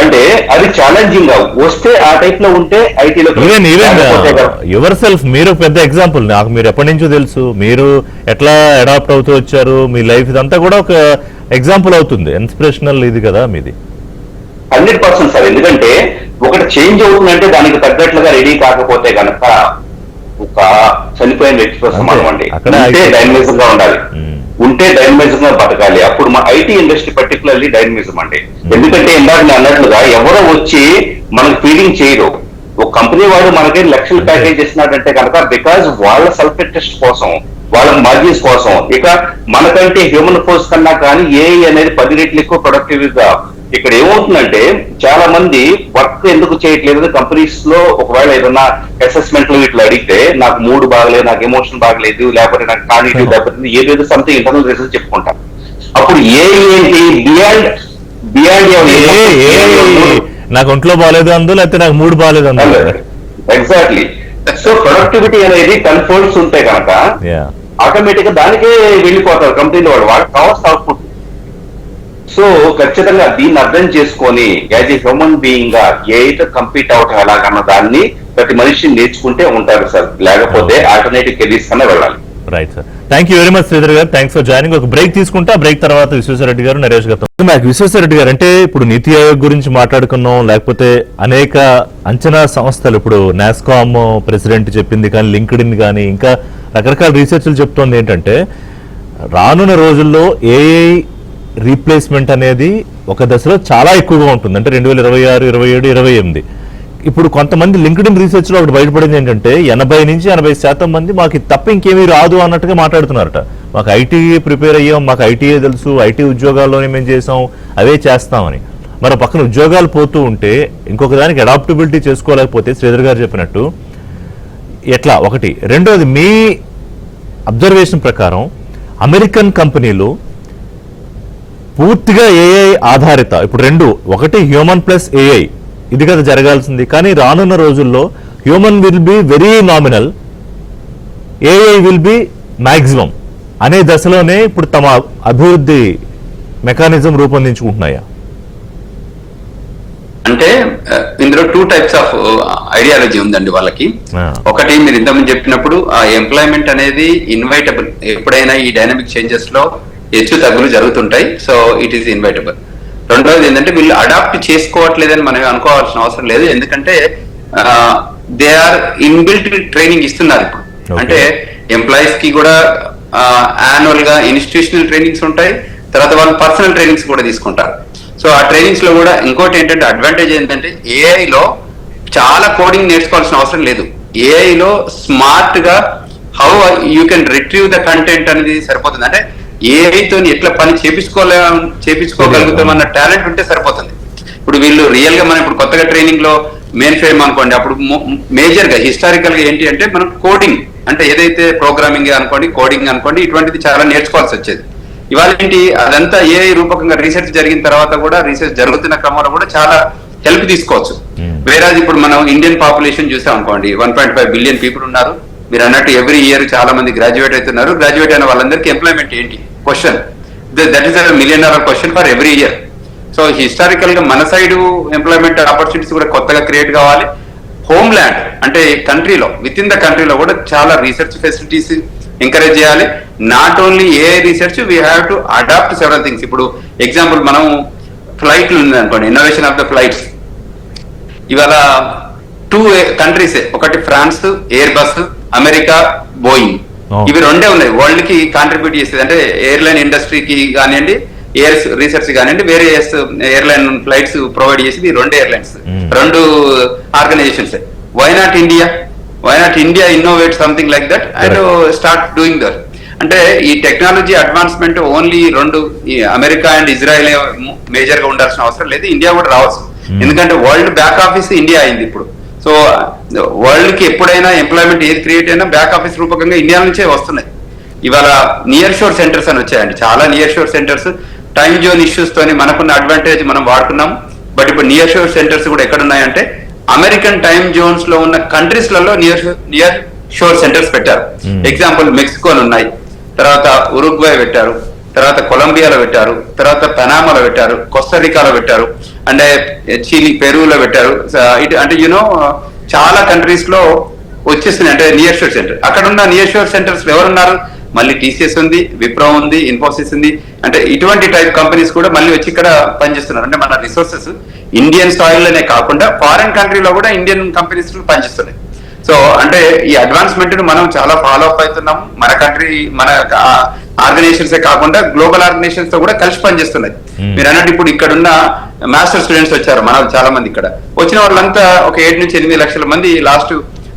అంటే అది ఛాలెంజింగ్ గా వస్తే ఆ టైప్ లో ఉంటే ఐటీలో
యువర్ సెల్ఫ్ మీరు పెద్ద ఎగ్జాంపుల్. నాకు మీరు ఎప్పటి నుంచో తెలుసు, మీరు ఎట్లా అడాప్ట్ అవుతూ వచ్చారు, మీ లైఫ్ ఇదంతా కూడా ఒక ఎగ్జాంపుల్ అవుతుంది, ఇన్స్పిరేషనల్ ఇది కదా మీది.
100% సార్. ఎందుకంటే ఒకటి చేంజ్ అవుతుందంటే దానికి తగ్గట్లుగా రెడీ కాకపోతే కనుక ఒక చనిపోయిన వ్యక్తితో సమానం అండి. ఉంటే డైనమిజం గా ఉండాలి, ఉంటే డైనమిజం గా బతకాలి. అప్పుడు మా ఐటీ ఇండస్ట్రీ పర్టికులర్లీ డైనమిజం అండి. ఎందుకంటే ఇందాక నేను అన్నట్లుగా ఎవరో వచ్చి మనకు ఫీడింగ్ చేయరు. ఒక కంపెనీ వాడు మనకి లక్షల ప్యాకేజ్ ఇస్తున్నాడంటే కనుక బికాజ్ వాళ్ళ సెల్ఫ్ ఇంట్రెస్ట్ కోసం, వాళ్ళ మార్జిన్స్ కోసం. ఇక మనకంటే హ్యూమన్ ఫోర్స్ కన్నా కానీ ఏఐ అనేది 10 రెట్లు ఎక్కువ ప్రొడక్టివ్ గా. ఇక్కడ ఏమవుతుందంటే చాలా మంది వర్క్ ఎందుకు చేయట్లేదు కంపెనీస్ లో, ఒకవేళ ఏదన్నా అసెస్మెంట్ లో ఇట్లా అడిగితే నాకు మూడ్ బాగలేదు, నాకు ఎమోషన్ బాగలేదు, లేకపోతే నాకు కాగ్నిటివ్ లేకపోతే ఏదేదో సంథింగ్ ఇంటర్నల్ రీజన్స్ చెప్పుకుంటాం. అప్పుడు ఏఐ ఏంటి బియాండ్
నాకు ఒంట్లో బాగాలేదు అందు, లేకపోతే నాకు మూడు బాగాలేదు అందు.
ఎగ్జాక్ట్లీ. సో ప్రొడక్టివిటీ అనేది కన్ఫోల్స్ ఉంటే కనుక ఆటోమేటిక్ గా దానికే వెళ్ళిపోతారు కంపెనీలో వాళ్ళకి కావాల్సిన అవుట్పుట్. సో ఖచ్చితంగా దీన్ని అర్థం చేసుకొని యాజ్ ఏ హ్యూమన్ బీయింగ్ గా ఏఐతో కంపీట్ అవటం ఎలాగన్న దాన్ని ప్రతి మనిషి నేర్చుకుంటే ఉంటారు సార్, లేకపోతే ఆల్టర్నేటివ్ కెరీర్స్ కన్నా వెళ్ళాలి.
Right sir, thank you very much Sridhar గారు, థ్యాంక్స్ ఫర్ జాయినింగ్. ఒక బ్రేక్ తీసుకుంటా, బ్రేక్ తర్వాత విశ్వేశ్వరరెడ్డి గారు, నరేష్ గారు. విశ్వేశ్వరరెడ్డి గారు, అంటే ఇప్పుడు నీతి ఆయోగ్ గురించి మాట్లాడుకున్నాం, లేకపోతే అనేక అంచనా సంస్థలు, ఇప్పుడు నాస్కామ్ ప్రెసిడెంట్ చెప్పింది కానీ, లింక్డ్ఇన్ కానీ ఇంకా రకరకాల రీసెర్చ్లు చెప్తోంది ఏంటంటే రానున్న రోజుల్లో ఏఐ రీప్లేస్మెంట్ అనేది ఒక దశలో చాలా ఎక్కువగా ఉంటుంది. అంటే 2026, 27, 28. ఇప్పుడు కొంతమంది లింక్డ్ఇన్ రీసెర్చ్ లో ఒకటి బయటపడింది ఏంటంటే 80 నుంచి 80% మంది మాకు తప్ప ఇంకేమీ రాదు అన్నట్టుగా మాట్లాడుతున్నారట. మాకు ఐటీ ప్రిపేర్ అయ్యాం, మాకు ఐటీఏ తెలుసు, ఐటీ ఉద్యోగాల్లోనే మేము చేసాం, అవే చేస్తామని. మరి పక్కన ఉద్యోగాలు పోతూ ఉంటే ఇంకొక దానికి అడాప్టబిలిటీ చేసుకోలేకపోతే శ్రీధర్ గారు చెప్పినట్టు ఎట్లా? ఒకటి. రెండోది, మీ అబ్జర్వేషన్ ప్రకారం అమెరికన్ కంపెనీలు పూర్తిగా ఏఐ ఆధారిత, ఇప్పుడు రెండు, ఒకటి హ్యూమన్ ప్లస్ ఏఐ, ఇది కదా జరగాల్సింది. కానీ రానున్న రోజుల్లో human will be very nominal, AI will be maximum అనే దశలోనే ఇప్పుడు తమ అభివృద్ధి మెకానిజం రూపొందించుకుంటున్నాయా?
అంటే ఇందులో 2 టైప్స్ ఆఫ్ ఐడియాలజీ ఉందండి వాళ్ళకి. ఒకటి మీరు ఇంతకుముందు చెప్పినప్పుడు ఆ ఎంప్లాయ్మెంట్ అనేది ఇన్వైటబుల్, ఎప్పుడైనా ఈ డైనమిక్ చేంజెస్ లో హెచ్చు తగ్గులు జరుగుతుంటాయి, సో ఇట్ ఈస్ ఇన్వైటబుల్. రెండోది ఏంటంటే వీళ్ళు అడాప్ట్ చేసుకోవట్లేదని మనం అనుకోవాల్సిన అవసరం లేదు, ఎందుకంటే దే ఆర్ ఇన్బిల్ట్ ట్రైనింగ్ ఇస్తున్నారు ఇప్పుడు. అంటే ఎంప్లాయీస్ కి కూడా యాన్యువల్ గా ఇన్స్టిట్యూషనల్ ట్రైనింగ్స్ ఉంటాయి, తర్వాత వాళ్ళు పర్సనల్ ట్రైనింగ్స్ కూడా తీసుకుంటారు. సో ఆ ట్రైనింగ్స్ లో కూడా ఇంకోటి ఏంటంటే అడ్వాంటేజ్ ఏంటంటే ఏఐలో చాలా కోడింగ్ నేర్చుకోవాల్సిన అవసరం లేదు. ఏఐలో స్మార్ట్ గా how you can retrieve the content అనేది సరిపోతుంది. అంటే ఏఐతో ఎట్లా పని చేపించుకోగలుగుతాం అన్న టాలెంట్ ఉంటే సరిపోతుంది. ఇప్పుడు వీళ్ళు రియల్ గా మనం ఇప్పుడు కొత్తగా ట్రైనింగ్ లో మెయిన్ ఫ్రేమ్ అనుకోండి, అప్పుడు మేజర్ గా హిస్టారికల్ గా ఏంటి అంటే మనం కోడింగ్ అంటే ఏదైతే ప్రోగ్రామింగ్ అనుకోండి, కోడింగ్ అనుకోండి, ఇటువంటిది చాలా నేర్చుకోవాల్సి వచ్చేది. ఇవాళ ఏంటి అదంతా ఏఐ రూపకంగా రీసెర్చ్ జరిగిన తర్వాత కూడా, రీసెర్చ్ జరుగుతున్న క్రమంలో కూడా చాలా హెల్ప్ తీసుకోవచ్చు. వేరే ఇప్పుడు మనం ఇండియన్ పాపులేషన్ చూసాం అనుకోండి, 1.5 బిలియన్ పీపుల్ ఉన్నారు. మీరు అన్నట్టు ఎవ్రీ ఇయర్ చాలా మంది గ్రాడ్యుయేట్ అవుతున్నారు. గ్రాడ్యుయేట్ అయిన వాళ్ళందరికీ ఎంప్లాయ్మెంట్ ఏంటి question, that is $1 million question for every year. So historical గా మన సైడ్ ఎంప్లాయ్మెంట్ ఆపర్చునిటీస్ కూడా కొత్తగా క్రియేట్ కావాలి. హోమ్ ల్యాండ్ అంటే కంట్రీలో, విత్ ఇన్ ద కంట్రీలో కూడా చాలా రీసెర్చ్ ఫెసిలిటీస్ ఎంకరేజ్ చేయాలి. Not only AI research, we have to adapt several things. ఇప్పుడు ఎగ్జాంపుల్ మనం ఫ్లైట్లు ఉంది అనుకోండి, ఇన్నోవేషన్ ఆఫ్ ద ఫ్లైట్స్. ఇవాళ 2 కంట్రీసే, ఒకటి France Airbus, America Boeing. ఇవి రెండే ఉన్నాయి వరల్డ్ కి కాంట్రిబ్యూట్ చేసేది. అంటే ఎయిర్లైన్ ఇండస్ట్రీకి కానివ్వండి, ఎయిర్ రీసెర్చ్ కానివ్వండి, వేరే ఎయిర్లైన్ ఫ్లైట్స్ ప్రొవైడ్ చేసేది 2 airlines, 2 organisations. Why not India? Why not India innovate something like that and start doing that? అంటే ఈ technology advancement only 2 America and Israel major గా ఉండాల్సిన అవసరం లేదు, ఇండియా కూడా రావచ్చు. ఎందుకంటే వరల్డ్ బ్యాక్ ఆఫీస్ ఇండియా అయింది ఇప్పుడు. సో వరల్డ్ కి ఎప్పుడైనా ఎంప్లాయ్మెంట్ ఏది క్రియేట్ అయినా బ్యాక్ ఆఫీస్ రూపకంగా ఇండియా నుంచే వస్తున్నాయి. ఇవాళ నియర్ షోర్ సెంటర్స్ అని వచ్చాయండి, చాలా నియర్ షోర్ సెంటర్స్. టైం జోన్ ఇష్యూస్ తోని మనకున్న అడ్వాంటేజ్ మనం వాడుకున్నాం, బట్ ఇప్పుడు నియర్ షోర్ సెంటర్స్ కూడా ఎక్కడ ఉన్నాయంటే అమెరికన్ టైం జోన్స్ లో ఉన్న కంట్రీస్ లలో నియర్ షోర్ సెంటర్స్ పెట్టారు. ఎగ్జాంపుల్ మెక్సికోలో ఉన్నాయి, తర్వాత ఉరుగ్వాయ్ పెట్టారు, తర్వాత కొలంబియాలో పెట్టారు, తర్వాత పనామాలో పెట్టారు, కోస్టారికాలో పెట్టారు, అంటే చిలీ పెరూలో పెట్టారు. అంటే యూనో చాలా కంట్రీస్ లో వచ్చేస్తుంది అంటే నియర్ షోర్ సెంటర్. అక్కడ ఉన్న నియర్ షోర్ సెంటర్స్ ఎవరున్నారు? మళ్ళీ టీసీఎస్ ఉంది, విప్రో ఉంది, ఇన్ఫోసిస్ ఉంది. అంటే ఇటువంటి టైప్ కంపెనీస్ కూడా మళ్ళీ వచ్చి ఇక్కడ పనిచేస్తున్నారు. అంటే మన రిసోర్సెస్ ఇండియన్ సాయిల్ లోనే కాకుండా ఫారెన్ కంట్రీలో కూడా ఇండియన్ కంపెనీస్ పనిచేస్తున్నాయి. సో అంటే ఈ అడ్వాన్స్మెంట్ ను మనం చాలా ఫాలో అప్ అవుతున్నాం. మన కంట్రీ, మన ఆర్గనైజేషన్స్ కాకుండా గ్లోబల్ ఆర్గనైజేషన్స్ తో కూడా కలిసి పనిచేస్తున్నాయి. మీరు అన్నట్టు ఇప్పుడు ఇక్కడ ఉన్న మాస్టర్ స్టూడెంట్స్ వచ్చారు మన చాలా మంది. ఇక్కడ వచ్చిన వాళ్ళంతా ఒక 7 నుంచి 8 లక్షల మంది లాస్ట్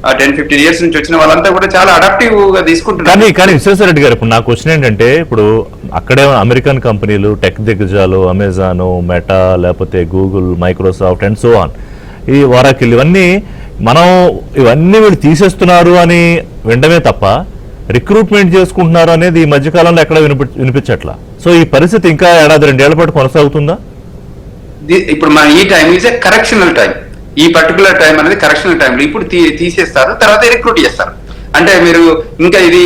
10-15 ఇయర్స్ నుంచి వచ్చిన వాళ్ళంతా కూడా చాలా అడాప్టివ్ గా తీసుకుంటున్నారు.
కానీ విశ్వేశ్వర రెడ్డి గారు, ఇప్పుడు నా క్వశ్చన్ ఏంటంటే, ఇప్పుడు అక్కడే అమెరికన్ కంపెనీలు, టెక్ దిగ్గజాలు, అమెజాన్, మెటా, లేకపోతే Google, Microsoft and so on, ఈ వరాకిల్, ఇవన్నీ వీళ్ళు తీసేస్తున్నారు అని వినడమే తప్ప రిక్రూట్మెంట్ చేసుకుంటున్నారు అనేది ఈ మధ్యకాలంలో ఎక్కడ వినిపించట్లా. సో ఈ పరిస్థితి ఇంకా 1-2 ఏళ్ల పాటు కొనసాగుతుందా?
ఇప్పుడు మన ఈ time is a correctional time. ఈ పర్టికులర్ టైం అనేది కరెక్షనల్ టైం. ఇప్పుడు తీసేస్తారు, తర్వాత రిక్రూట్ చేస్తారు. అంటే మీరు ఇంకా ఇది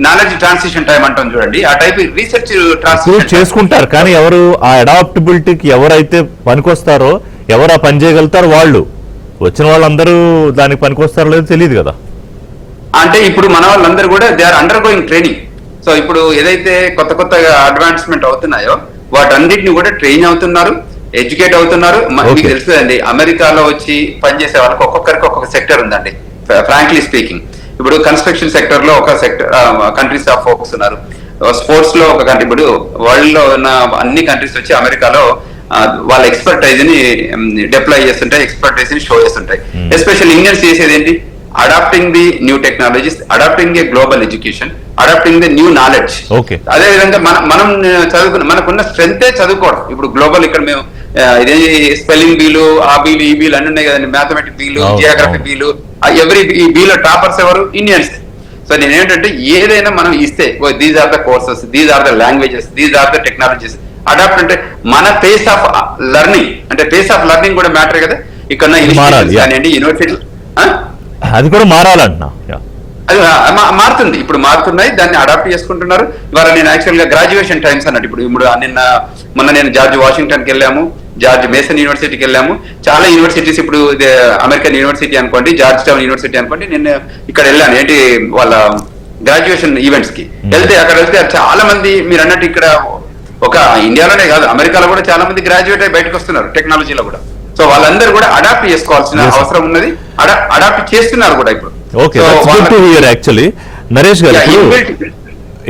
నాలెడ్జ్ ట్రాన్సిషన్ టైం అంటాం చూడండి, ఆ టైప్ రీసెర్చ్ ట్రాన్సిషన్
చేసుకుంటారు. కానీ ఎవరు ఆ అడాప్టబిలిటీకి ఎవరైతే పనికొస్తారో, ఎవరు ఆ పని చేయగలుగుతారో, వాళ్ళు వచ్చిన వాళ్ళందరూ దానికి పనికొస్తారో లేదో తెలియదు కదా.
అంటే ఇప్పుడు మన వాళ్ళందరూ కూడా they are undergoing training. So ఇప్పుడు ఏదైతే కొత్తగా అడ్వాన్స్మెంట్ అవుతున్నాయో వాటన్నిటిని కూడా ట్రైన్ అవుతున్నారు, ఎడ్యుకేట్ అవుతున్నారు. మీకు తెలుస్తుందండి, అమెరికాలో వచ్చి పనిచేసే వాళ్ళకి ఒక్కొక్కరికి ఒక్కొక్క సెక్టర్ ఉందండి. ఫ్రాంక్లీ స్పీకింగ్, ఇప్పుడు కన్స్ట్రక్షన్ సెక్టర్ లో ఒక సెక్టర్ కంట్రీస్ ఆఫ్ ఫోకస్ ఉన్నారు, స్పోర్ట్స్ లో ఒక కంట్రీ. ఇప్పుడు వరల్డ్ లో ఉన్న అన్ని కంట్రీస్ వచ్చి అమెరికాలో వాళ్ళ ఎక్స్పర్టైజ్ ని డిప్లాయ్ చేస్తుంటాయి, ఎక్స్పర్టైజ్ ని షో చేస్తుంటాయి. ఎస్పెషల్ ఇండియన్స్ చేసేది ఏంటి? Adapting the new technologies, adapting a global education, adapting the new knowledge. అదే విధంగా మనం చదువుకున్న మనకున్న స్ట్రెంతే చదువుకోవడం. ఇప్పుడు గ్లోబల్ ఇక్కడ మేము ఇదే స్పెల్లింగ్ బీలు, ఆ బీలు, ఈ బీలు అన్ని ఉన్నాయి కదండి, మ్యాథమెటిక్ బీలు, జియోగ్రఫీ బీలు, ఎవరి ఈ బీలో టాపర్స్ ఎవరు? ఇండియన్స్. సో నేనేంటంటే ఏదైనా మనం ఇస్తే these are the courses, these are the languages, these are the technologies, adapt అంటే మన పేస్ ఆఫ్ లెర్నింగ్, అంటే పేస్ ఆఫ్ లెర్నింగ్ కూడా మ్యాటర్ కదా. ఇక్కడ కానివ్వండి, యూనివర్సిటీ
అది కూడా మారాలంటున్నా.
అది మారుతుంది, ఇప్పుడు మారుతున్నాయి, దాన్ని అడాప్ట్ చేసుకుంటున్నారు. ఇవాళ నేను యాక్చువల్ గా గ్రాడ్యుయేషన్ టైమ్స్ అన్నట్టు ఇప్పుడు మొన్న నేను జార్జ్ వాషింగ్టన్కి వెళ్ళాము, జార్జ్ మేసన్ యూనివర్సిటీకి వెళ్ళాము. చాలా యూనివర్సిటీస్ ఇప్పుడు అమెరికన్ యూనివర్సిటీ అనుకోండి, జార్జ్ టౌన్ యూనివర్సిటీ అనుకోండి, నేను ఇక్కడ వెళ్ళాను ఏంటి వాళ్ళ గ్రాడ్యుయేషన్ ఈవెంట్స్ కి వెళ్తే, అక్కడ వెళ్తే చాలా మంది మీరు అన్నట్టు ఇక్కడ ఒక ఇండియాలోనే కాదు అమెరికాలో కూడా చాలా మంది గ్రాడ్యుయేట్ అయి బయటకు వస్తున్నారు టెక్నాలజీలో కూడా. సో వాళ్ళందరూ కూడా అడాప్ట్ చేసుకోవాల్సిన అవసరం ఉన్నది, అడాప్ట్ చేస్తున్నారు కూడా ఇప్పుడు.
ఓకే, యాక్చువల్లీ నరేష్ గారు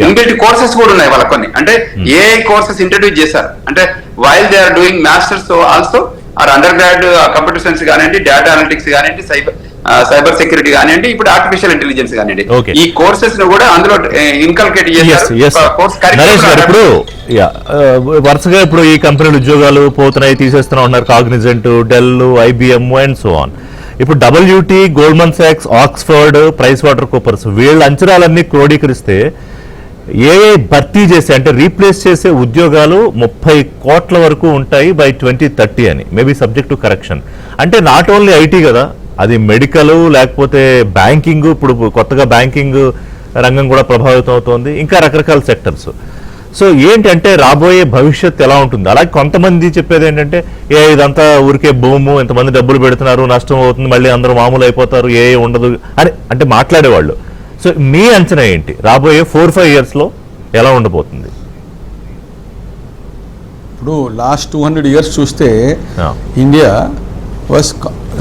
ఇన్బిల్ట్ కోర్సెస్ కూడా ఉన్నాయి వాళ్ళ కొన్ని, అంటే ఏఐ కోర్సెస్ ఇంట్రడ్యూస్ చేశారు. అంటే while they are doing masters also or undergrad computer science కానివ్వండి, డేటా అనలిటిక్స్ కానివ్వండి, సైబర్ సెక్యూరిటీ కానివ్వండి, ఇప్పుడు ఆర్టిఫిషియల్ ఇంటెలిజెన్స్ కానివ్వండి, ఈ కోర్సెస్ ను కూడా అందులో ఇన్కల్కేట్ చేశారు.
ఇప్పుడు వరుసగా ఇప్పుడు ఈ కంపెనీలు ఉద్యోగాలు పోతున్నాయి, తీసేస్తున్నా ఉన్నారు, Cognizant, Dell, IBM and so on. ఇప్పుడు WT, గోల్డ్మన్ సాక్స్, ఆక్స్ఫర్డ్, ప్రైస్ వాటర్ కూపర్స్ వీళ్ళ అంచనాలన్నీ క్రోడీకరిస్తే ఏఐ భర్తీ చేసే అంటే రీప్లేస్ చేసే ఉద్యోగాలు 30 కోట్ల వరకు ఉంటాయి బై 2030 అని, మేబీ సబ్జెక్ట్ టు కరెక్షన్. అంటే నాట్ ఓన్లీ ఐటీ కదా, అది మెడికల్, లేకపోతే బ్యాంకింగ్, ఇప్పుడు కొత్తగా బ్యాంకింగ్ రంగం కూడా ప్రభావితం అవుతోంది, ఇంకా రకరకాల సెక్టర్స్. సో ఏంటంటే రాబోయే భవిష్యత్తు ఎలా ఉంటుంది? అలాగే కొంతమంది చెప్పేది ఏంటంటే ఇదంతా ఊరికే భూము, ఇంతమంది డబ్బులు పెడుతున్నారు, నష్టం అవుతుంది, మళ్ళీ అందరూ మామూలు అయిపోతారు, ఉండదు అని అంటే మాట్లాడేవాళ్ళు. సో మీ అంచనా ఏంటి రాబోయే 4-5 yearsలో ఎలా ఉండబోతుంది?
ఇప్పుడు లాస్ట్ 200 years చూస్తే India was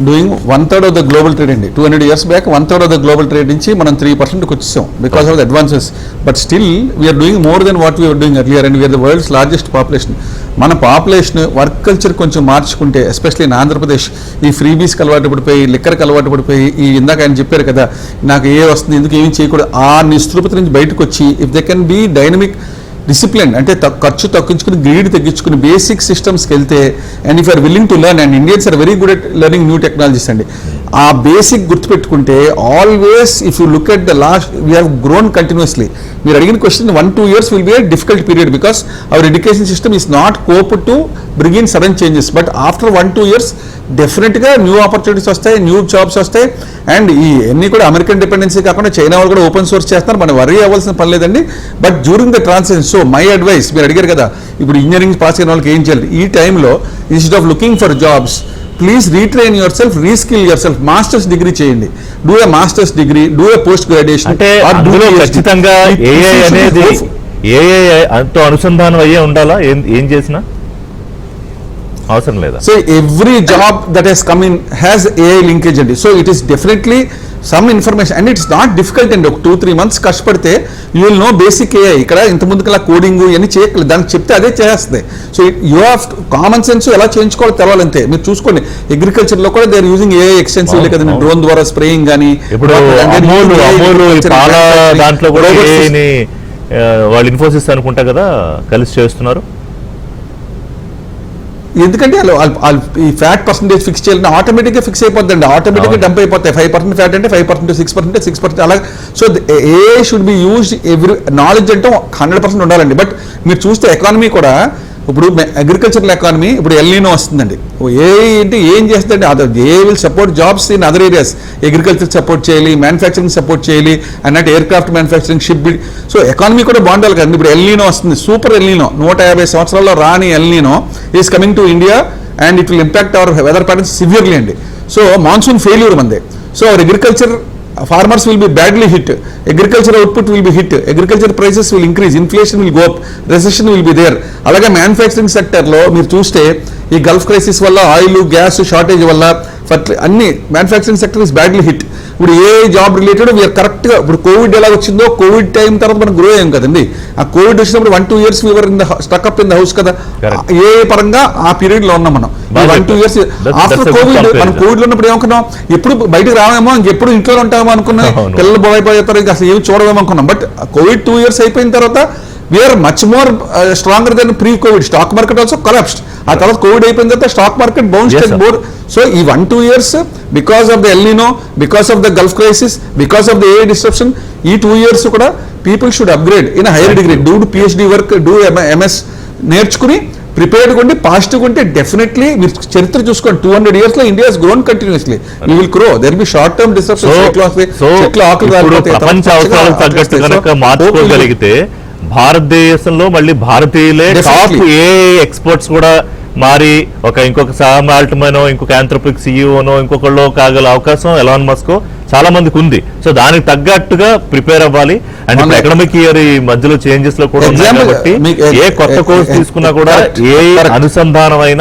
doing 1/3 of the global trade అండి. 200 years back 1/3 of the global trade నుంచి మనం 3%కి వచ్చేసాం because of the advances. But still we are doing more than what we are doing earlier and we are the world's largest population. మన పాపులేషన్ వర్క్ కల్చర్ కొంచెం మార్చుకుంటే, ఎస్పెషల్లీ ఇన్ ఆంధ్రప్రదేశ్, ఈ ఫ్రీబీస్కి అలవాటు పడిపోయి, లిక్కర్కి అలవాటు పడిపోయి, ఈ ఇందాక ఆయన చెప్పారు కదా నాకు ఏ వస్తుంది ఎందుకు ఏమి చేయకూడదు, ఆ నిస్పృహత నుంచి బయటకు వచ్చి if they can be dynamic discipline అంటే ఖర్చు తగ్గించుకుని గ్రీడ్ తగ్గించుకుని బేసిక్ సిస్టమ్స్కి వెళ్తే, and if are willing to learn, and Indians are very good at learning new technologies అండి. ఆ బేసిక్ గుర్తుపెట్టుకుంటే always if you look at the last we have grown continuously. మీరు అడిగిన question 1-2 years will be a difficult period because our education system is not cope to bring in sudden changes. But after 1-2 years డెఫినెట్గా న్యూ ఆపర్చునిటీస్ వస్తాయి, న్యూ జాబ్స్ వస్తాయి. అండ్ ఈ అన్ని కూడా అమెరికన్ డిపెండెన్సీ కాకుండా చైనా వాళ్ళు కూడా ఓపెన్ సోర్స్ చేస్తున్నారు, మనం వరీ అవ్వాల్సిన పని లేదండి. But during the transition, so my advice, మీరు అడిగారు కదా ఇప్పుడు ఇంజనీరింగ్ పాస్ అయిన వాళ్ళకి ఏం చేయాలి, ఈ టైంలో instead of looking for jobs please retrain yourself, reskill yourself, masters degree చేయండి, do a masters degree, do a post graduation.
అంటే ఖచ్చితంగా ఏఐ అనేది ఏఐ అంతో అనుసంధానం అయ్యే ఉండాలా, ఏం చేసినా అవసరం లేదా?
So every job that has come in has AI linkage అండి. So it is definitely some information and it's not difficult అండి. ఒక 2-3 months కష్టపడితే you will know basic AI. ఇక్కడ ఇంతకుముందుకలా కోడింగ్ ఇవన్నీ చేయట్లేదు, దానికి చెప్తే అదే చేస్తుంది. So you have common sense ఎలా చేయించుకోవాలి తెలవాలంతే. మీరు చూసుకోండి అగ్రికల్చర్లో కూడా they are using AI extensively కదండి, డ్రోన్ ద్వారా స్ప్రేయింగ్ కానీ.
ఇప్పుడు దాంట్లో కూడా వాళ్ళు ఇన్ఫోసిస్ అనుకుంటా కదా కలిసి చేస్తున్నారు.
ఎందుకంటే ఈ ఫ్యాట్ పర్సంటేజ్ ఫిక్స్ చేయాలంటే ఆటోమేటిక్గా ఫిక్స్ అయిపోద్దండి, ఆటోమేటిక్గా డంప్ అయిపోతాయి. 5% ఫ్యాట్ అంటే 5%, 6% 6%, అలా. So AI should be used every. Knowledge అంటే 100% ఉండాలండి. బట్ మీరు చూస్తే ఎకానమీ కూడా ఇప్పుడు అగ్రికల్చరల్ ఎకానమీ ఇప్పుడు ఎల్నినో వస్తుందండి. ఏఐ అంటే ఏం చేస్తుందండి, other AI will support jobs in other areas. Agriculture support చేయాలి, మ్యానుఫ్యాక్చరింగ్ సపోర్ట్ చేయాలి, అన్నట్టు air craft manufacturing, ship build. So economy కూడా బాగుండాలి కదండి. ఇప్పుడు ఎల్నినో వస్తుంది, సూపర్ ఎల్నినో, 150 సంవత్సరాల్లో రాని El Nino is coming to India and it will impact our weather patterns severely అండి. సో మాన్సూన్ ఫెయిల్యూర్ మందే. So our agriculture farmers will be badly hit, agriculture output will be hit, agriculture prices will increase, inflation will go up, recession will be there. అలాగే మ్యానుఫ్యాక్చరింగ్ సెక్టర్లో మీరు చూస్తే ఈ గల్ఫ్ క్రైసిస్ వల్ల ఆయిల్ గ్యాస్ షార్టేజ్ వల్ల అన్ని manufacturing sector is badly hit. ఇప్పుడు ఏ జాబ్ రిలేటెడ్ వీఆర్ కరెక్ట్గా ఇప్పుడు కోవిడ్ ఎలా వచ్చిందో కోవిడ్ టైం తర్వాత మనం గ్రో అయ్యాం కదండి. ఆ కోవిడ్ వచ్చినప్పుడు 1-2 years we are in the stuck up in the house కదా, ఏ పరంగా ఆ పీరియడ్ లో ఉన్నాం మనం. 1-2 years ఆఫ్టర్ కోవిడ్, మనం కోవిడ్ లో ఉన్నప్పుడు ఏమనుకున్నాం, ఎప్పుడు బయటకు రావేమో, ఇంకెప్పుడు ఇంట్లో ఉంటామో అనుకున్నాం, పిల్లలు బోయిపోతారు, ఇంకా అసలు ఏమి చూడవేమో అనుకున్నాం. బట్ కోవిడ్ 2 years అయిపోయిన తర్వాత we are much more stronger than pre Covid. Stock market also collapsed. ఆ తర్వాత కోవిడ్ అయిపోయిన తర్వాత stock market bounced more. So ఈ 1-2 years because of the El Nino, because of the Gulf crisis, because of the AI disruption, ఈ 2 years కూడా people should upgrade in higher degree, do PhD work, do MS నేర్చుకుని ప్రిపేర్డ్ ఉండి పాజిటివ్ ఉంటే డెఫినెట్లీ మీరు చరిత్ర చూసుకోండి 200 years లో India grown continuously you will grow there be short term
ఇప్పుడు ప్రపంచ అవసరాలకు తగ్గట్టు కనుక మార్చుకోగలిగితే భారతదేశంలో మళ్ళీ భారతీయులే టాప్ ఏ ఎక్స్పర్ట్స్ కూడా మారి ఇంకొక సామ్ ఆల్ట్మనో ఇంకొక ఆంథ్రోపిక్ సిఇఓనో ఇంకొకళ్ళు కాగల అవకాశం ఎలాన్ మస్కో చాలా మందికి ఉంది. సో దానికి తగ్గట్టుగా ప్రిపేర్ అవ్వాలి. అండ్ ఇప్పుడు ఎకనామిక్ ఇయర్ ఈ మధ్యలో చేంజెస్ లో కూడా ఉన్నాయి కాబట్టి ఏ కొత్త కోర్సు తీసుకున్నా కూడా ఏ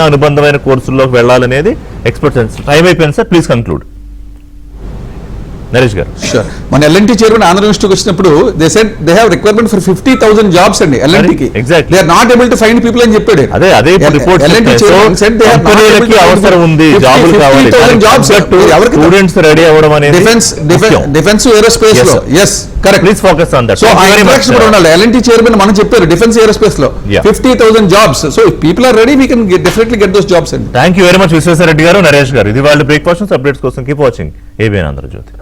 అనుబంధమైన కోర్సుల్లోకి వెళ్ళాలనేది ఎక్స్పర్ట్స్. టైం అయిపోయింది sir, please conclude. Naresh garu.
మన ఎల్ఎన్టీ చైర్మన్ ఆంధ్ర యూనివర్సిటీకి వచ్చినప్పుడు they said they have requirement for 50,000 jobs అండి ఎల్ఎన్టీకి.
Exactly
they are not able to find people అని చెప్పాడు.
అదే రిపోర్ట్ కంపెనీలకి అవసరం ఉంది, జాబులు కావాలి, స్టూడెంట్స్ రెడీ అవ్వడం అనేది
డిఫెన్స్ ఏరోస్పేస్ లో. yes correct,
please focus on that.
So ఆ ఇంట్రాక్షన్ కూడా ఉండాలి. ఎల్ఎన్టీ చైర్మన్ మనం చెప్పారు డిఫెన్స్ ఏరోస్పేస్ లో 50,000 jobs. So if people are ready we can definitely get those jobs అండి.
Thank you very much Vishweshwara Reddy garu, Naresh garu. ఇది వాళ్ళ బ్రేక్ఫాస్ట్ అప్డేట్స్ కోసం కీప్ వాచింగ్ ఏబిఎన్ ఆంధ్రజ్యోతి.